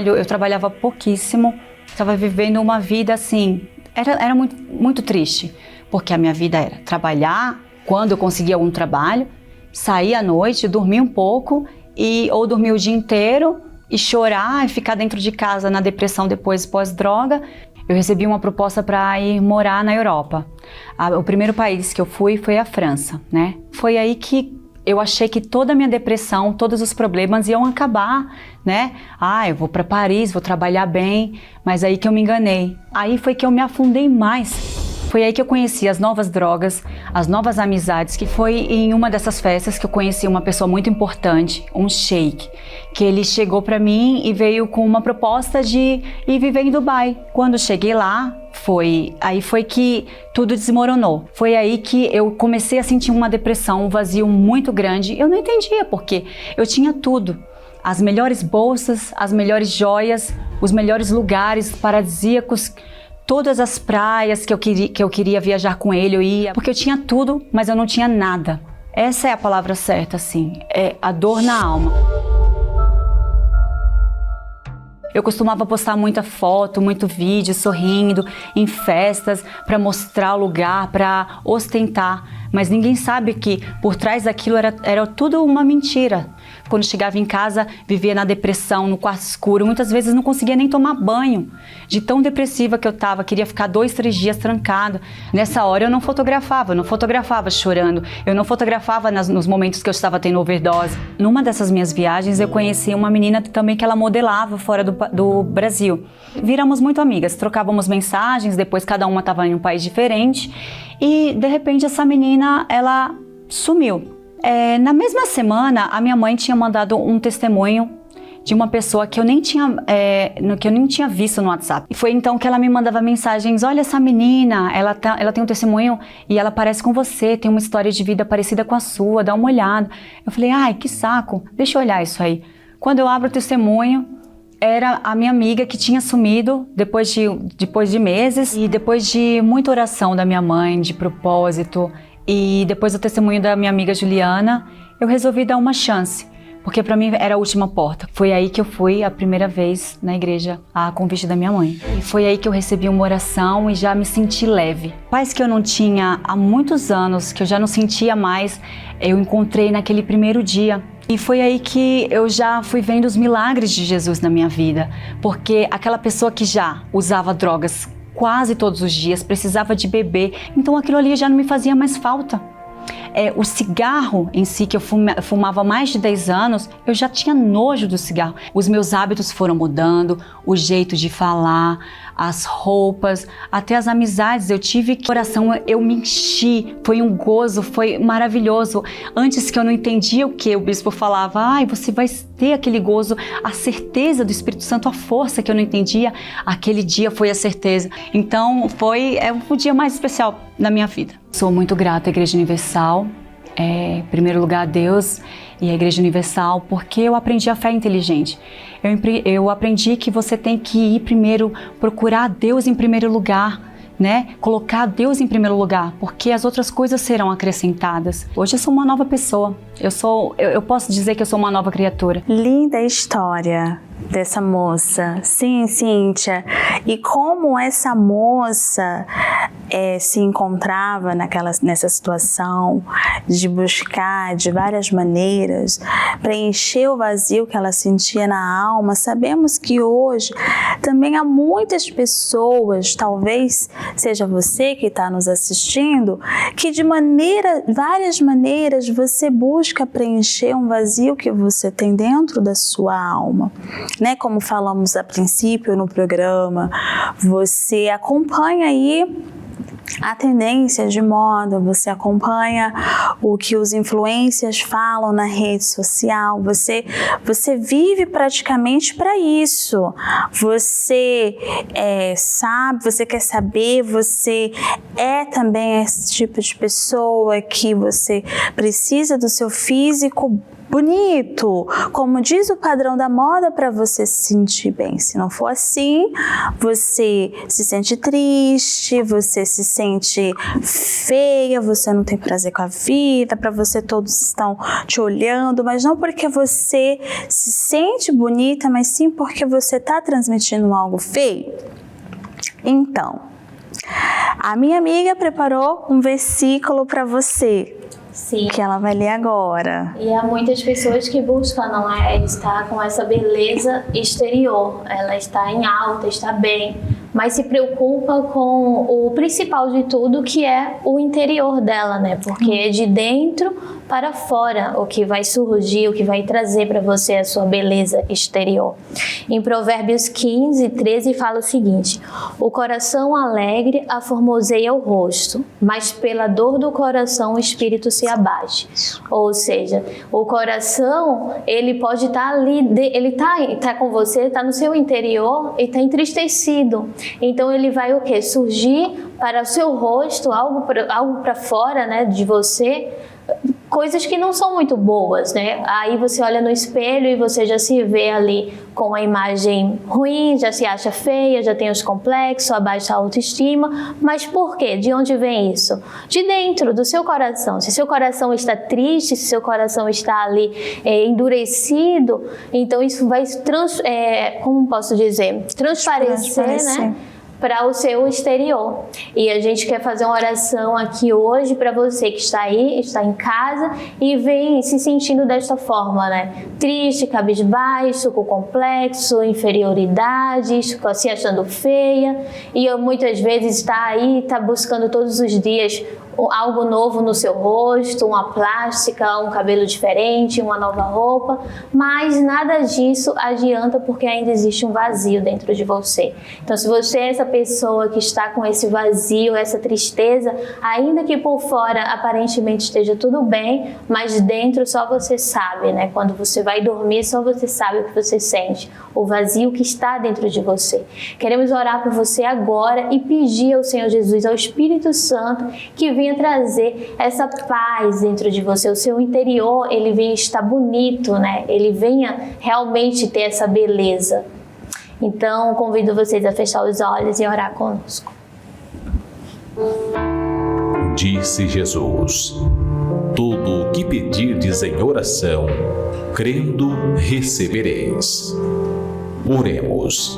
eu trabalhava pouquíssimo, estava vivendo uma vida assim, era muito, muito triste, porque a minha vida era trabalhar, quando eu conseguia algum trabalho, sair à noite, dormir um pouco, ou dormir o dia inteiro e chorar e ficar dentro de casa na depressão depois pós-droga. Eu recebi uma proposta para ir morar na Europa. O primeiro país que eu fui foi a França, né? Foi aí que eu achei que toda a minha depressão, todos os problemas iam acabar, né? Eu vou para Paris, vou trabalhar bem, mas aí que eu me enganei. Aí foi que eu me afundei mais. Foi aí que eu conheci as novas drogas, as novas amizades, que foi em uma dessas festas que eu conheci uma pessoa muito importante, um sheik, que ele chegou para mim e veio com uma proposta de ir viver em Dubai. Quando cheguei lá, foi que tudo desmoronou. Foi aí que eu comecei a sentir uma depressão, um vazio muito grande. Eu não entendia porque eu tinha tudo. as melhores bolsas, as melhores joias, os melhores lugares paradisíacos, todas as praias que eu queria viajar com ele, eu ia, porque eu tinha tudo, mas eu não tinha nada. Essa é a palavra certa, assim, é a dor na alma. Eu costumava postar muita foto, muito vídeo, sorrindo, em festas, para mostrar o lugar, para ostentar. Mas ninguém sabe que por trás daquilo era tudo uma mentira. Quando chegava em casa, vivia na depressão, no quarto escuro. Muitas vezes não conseguia nem tomar banho. De tão depressiva que eu estava, queria ficar 2, 3 dias trancado. Nessa hora eu não fotografava chorando. Eu não fotografava nos momentos que eu estava tendo overdose. Numa dessas minhas viagens, eu conheci uma menina também que ela modelava fora do Brasil. Viramos muito amigas, trocávamos mensagens, depois cada uma estava em um país diferente. E, de repente, essa menina, ela sumiu. Na mesma semana, a minha mãe tinha mandado um testemunho de uma pessoa que eu nem tinha visto no WhatsApp. E foi então que ela me mandava mensagens: olha essa menina, ela tem um testemunho e ela parece com você, tem uma história de vida parecida com a sua, dá uma olhada. Eu falei: ai, que saco, deixa eu olhar isso aí. Quando eu abro o testemunho, era a minha amiga que tinha sumido depois de meses, e depois de muita oração da minha mãe, de propósito, e depois do testemunho da minha amiga Juliana, eu resolvi dar uma chance, porque para mim era a última porta. Foi aí que eu fui a primeira vez na igreja, a convite da minha mãe. E foi aí que eu recebi uma oração e já me senti leve. Paz que eu não tinha há muitos anos, que eu já não sentia mais, eu encontrei naquele primeiro dia. E foi aí que eu já fui vendo os milagres de Jesus na minha vida, porque aquela pessoa que já usava drogas quase todos os dias, precisava de beber, então aquilo ali já não me fazia mais falta. O cigarro em si, que eu fumava há mais de 10 anos, eu já tinha nojo do cigarro. Os meus hábitos foram mudando, o jeito de falar, as roupas, até as amizades. Eu tive coração, eu me enchi, foi um gozo, foi maravilhoso. Antes que eu não entendia o que o bispo falava, ai, você vai ter aquele gozo, a certeza do Espírito Santo, a força que eu não entendia, aquele dia foi a certeza. Então foi o dia mais especial na minha vida. Sou muito grata à Igreja Universal, em primeiro lugar a Deus e a Igreja Universal, porque eu aprendi a fé inteligente. Eu aprendi que você tem que ir primeiro, procurar Deus em primeiro lugar, né? Colocar Deus em primeiro lugar, porque as outras coisas serão acrescentadas. Hoje eu sou uma nova pessoa, eu posso dizer que eu sou uma nova criatura. Linda história dessa moça. Sim, Cíntia. E como essa moça se encontrava nessa situação de buscar de várias maneiras preencher o vazio que ela sentia na alma. Sabemos que hoje também há muitas pessoas, talvez seja você que está nos assistindo, que de várias maneiras você busca preencher um vazio que você tem dentro da sua alma. Né? Como falamos a princípio no programa, você acompanha aí a tendência de moda, você acompanha o que os influencers falam na rede social, você vive praticamente para isso. Você sabe, você quer saber, você é também esse tipo de pessoa que você precisa do seu físico bonito, como diz o padrão da moda, para você se sentir bem. Se não for assim, você se sente triste, você se sente feia, você não tem prazer com a vida, para você todos estão te olhando, mas não porque você se sente bonita, mas sim porque você está transmitindo algo feio. Então, a minha amiga preparou um versículo para você. Sim. Que ela vai ler agora. E há muitas pessoas que buscam, não é? Estar com essa beleza exterior. Ela está em alta, está bem, mas se preocupa com o principal de tudo, que é o interior dela, né? Porque é de dentro para fora o que vai surgir, o que vai trazer para você a sua beleza exterior. Em Provérbios 15, 13 fala o seguinte: o coração alegre aformoseia o rosto, mas pela dor do coração o espírito se abate. Ou seja, o coração, ele pode estar ali, ele tá com você, está no seu interior e está entristecido. Então ele vai o quê? Surgir para o seu rosto, algo para fora, né, de você, coisas que não são muito boas, né? Aí você olha no espelho e você já se vê ali com a imagem ruim, já se acha feia, já tem os complexos, a baixa autoestima. Mas por quê? De onde vem isso? De dentro do seu coração. Se seu coração está triste, se seu coração está ali endurecido, então isso vai, como posso dizer, transparecer, né? Para o seu exterior. E a gente quer fazer uma oração aqui hoje para você que está aí, está em casa e vem se sentindo desta forma, né? Triste, cabisbaixo, com complexo, inferioridades, se achando feia, e muitas vezes está aí, está buscando todos os dias algo novo no seu rosto, uma plástica, um cabelo diferente, uma nova roupa, mas nada disso adianta porque ainda existe um vazio dentro de você. Então, se você é essa pessoa que está com esse vazio, essa tristeza, ainda que por fora aparentemente esteja tudo bem, mas dentro só você sabe, né? Quando você vai dormir, só você sabe o que você sente, o vazio que está dentro de você. Queremos orar por você agora e pedir ao Senhor Jesus, ao Espírito Santo, que venha trazer essa paz dentro de você, o seu interior, ele venha estar bonito, né? Ele venha realmente ter essa beleza. Então, convido vocês a fechar os olhos e orar conosco. Disse Jesus: tudo o que pedirdes em oração, crendo, recebereis. Oremos.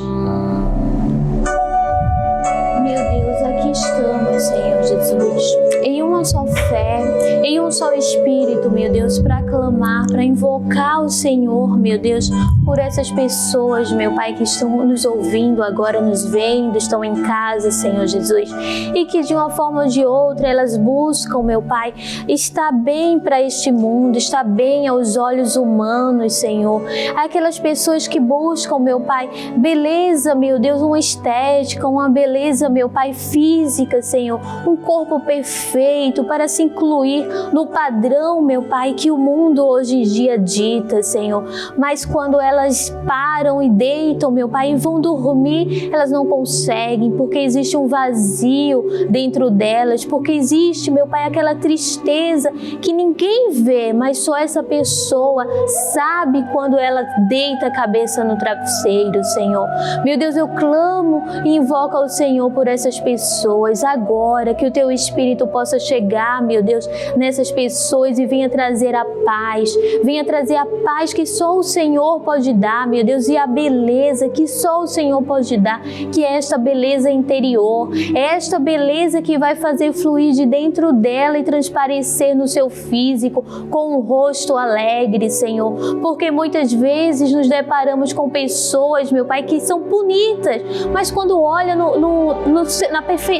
Meu Deus, aqui estamos, Senhor Jesus, em uma só fé, em um só Espírito, meu Deus, para clamar, para invocar o Senhor, meu Deus, por essas pessoas, meu Pai, que estão nos ouvindo agora, nos vendo, estão em casa, Senhor Jesus, e que de uma forma ou de outra elas buscam, meu Pai, estar bem para este mundo, estar bem aos olhos humanos, Senhor. Aquelas pessoas que buscam, meu Pai, beleza, meu Deus, uma estética, uma beleza, meu Pai, física, Senhor, um corpo perfeito para se incluir no padrão, meu Pai, que o mundo hoje em dia dita, Senhor. Mas quando elas param e deitam, meu Pai, e vão dormir, elas não conseguem, porque existe um vazio dentro delas, porque existe, meu Pai, aquela tristeza que ninguém vê, mas só essa pessoa sabe quando ela deita a cabeça no travesseiro, Senhor. Meu Deus, eu clamo e invoco ao Senhor por essas pessoas agora, que o Teu Espírito possa chegar, meu Deus, nessas pessoas e venha trazer a paz que só o Senhor pode dar, meu Deus, e a beleza que só o Senhor pode dar, que é esta beleza interior, é esta beleza que vai fazer fluir de dentro dela e transparecer no seu físico, com um rosto alegre, Senhor, porque muitas vezes nos deparamos com pessoas, meu Pai, que são bonitas, mas quando olha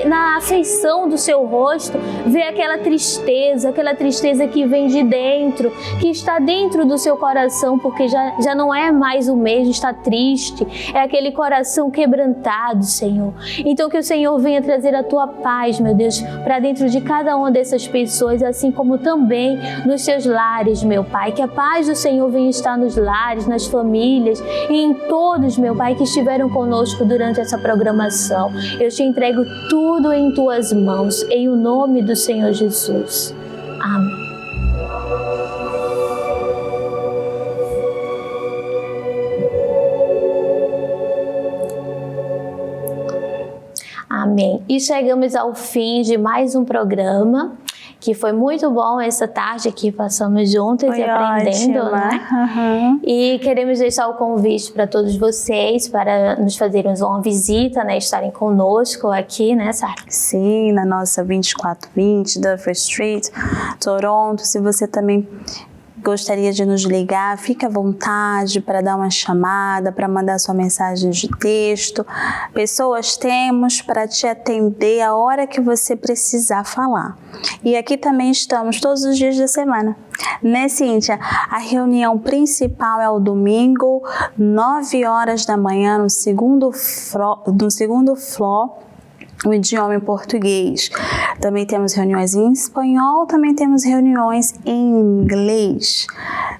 na afeição do seu rosto, vê aquela tristeza que vem de dentro, que está dentro do seu coração, porque já não é mais o mesmo, está triste, é aquele coração quebrantado, Senhor. Então que o Senhor venha trazer a Tua paz, meu Deus, para dentro de cada uma dessas pessoas, assim como também nos seus lares, meu Pai, que a paz do Senhor venha estar nos lares, nas famílias e em todos, meu Pai, que estiveram conosco durante essa programação. Eu te entrego tudo em Tuas mãos, em o nome do Senhor Jesus. Amém. Amém. E chegamos ao fim de mais um programa, que foi muito bom essa tarde que passamos juntas e aprendendo, ótima, né? Uhum. E queremos deixar o convite para todos vocês, para nos fazerem uma visita, né? Estarem conosco aqui, né, Sara? Sim, na nossa 2420 Duffer Street, Toronto. Se você também gostaria de nos ligar, fique à vontade para dar uma chamada, para mandar sua mensagem de texto. Pessoas temos para te atender a hora que você precisar falar. E aqui também estamos todos os dias da semana. Né, Cíntia? A reunião principal é o domingo, 9 horas da manhã, no segundo floor, o idioma em português. Também temos reuniões em espanhol, também temos reuniões em inglês.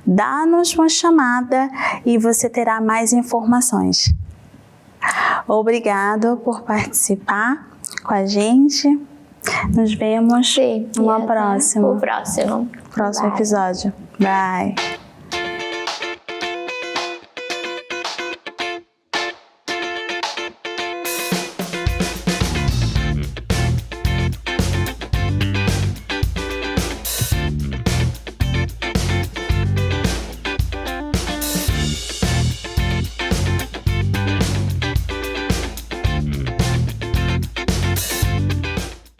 Dá-nos uma chamada e você terá mais informações. Obrigado por participar com a gente. Nos vemos Sim, numa próxima. O próximo. Próximo episódio. Bye.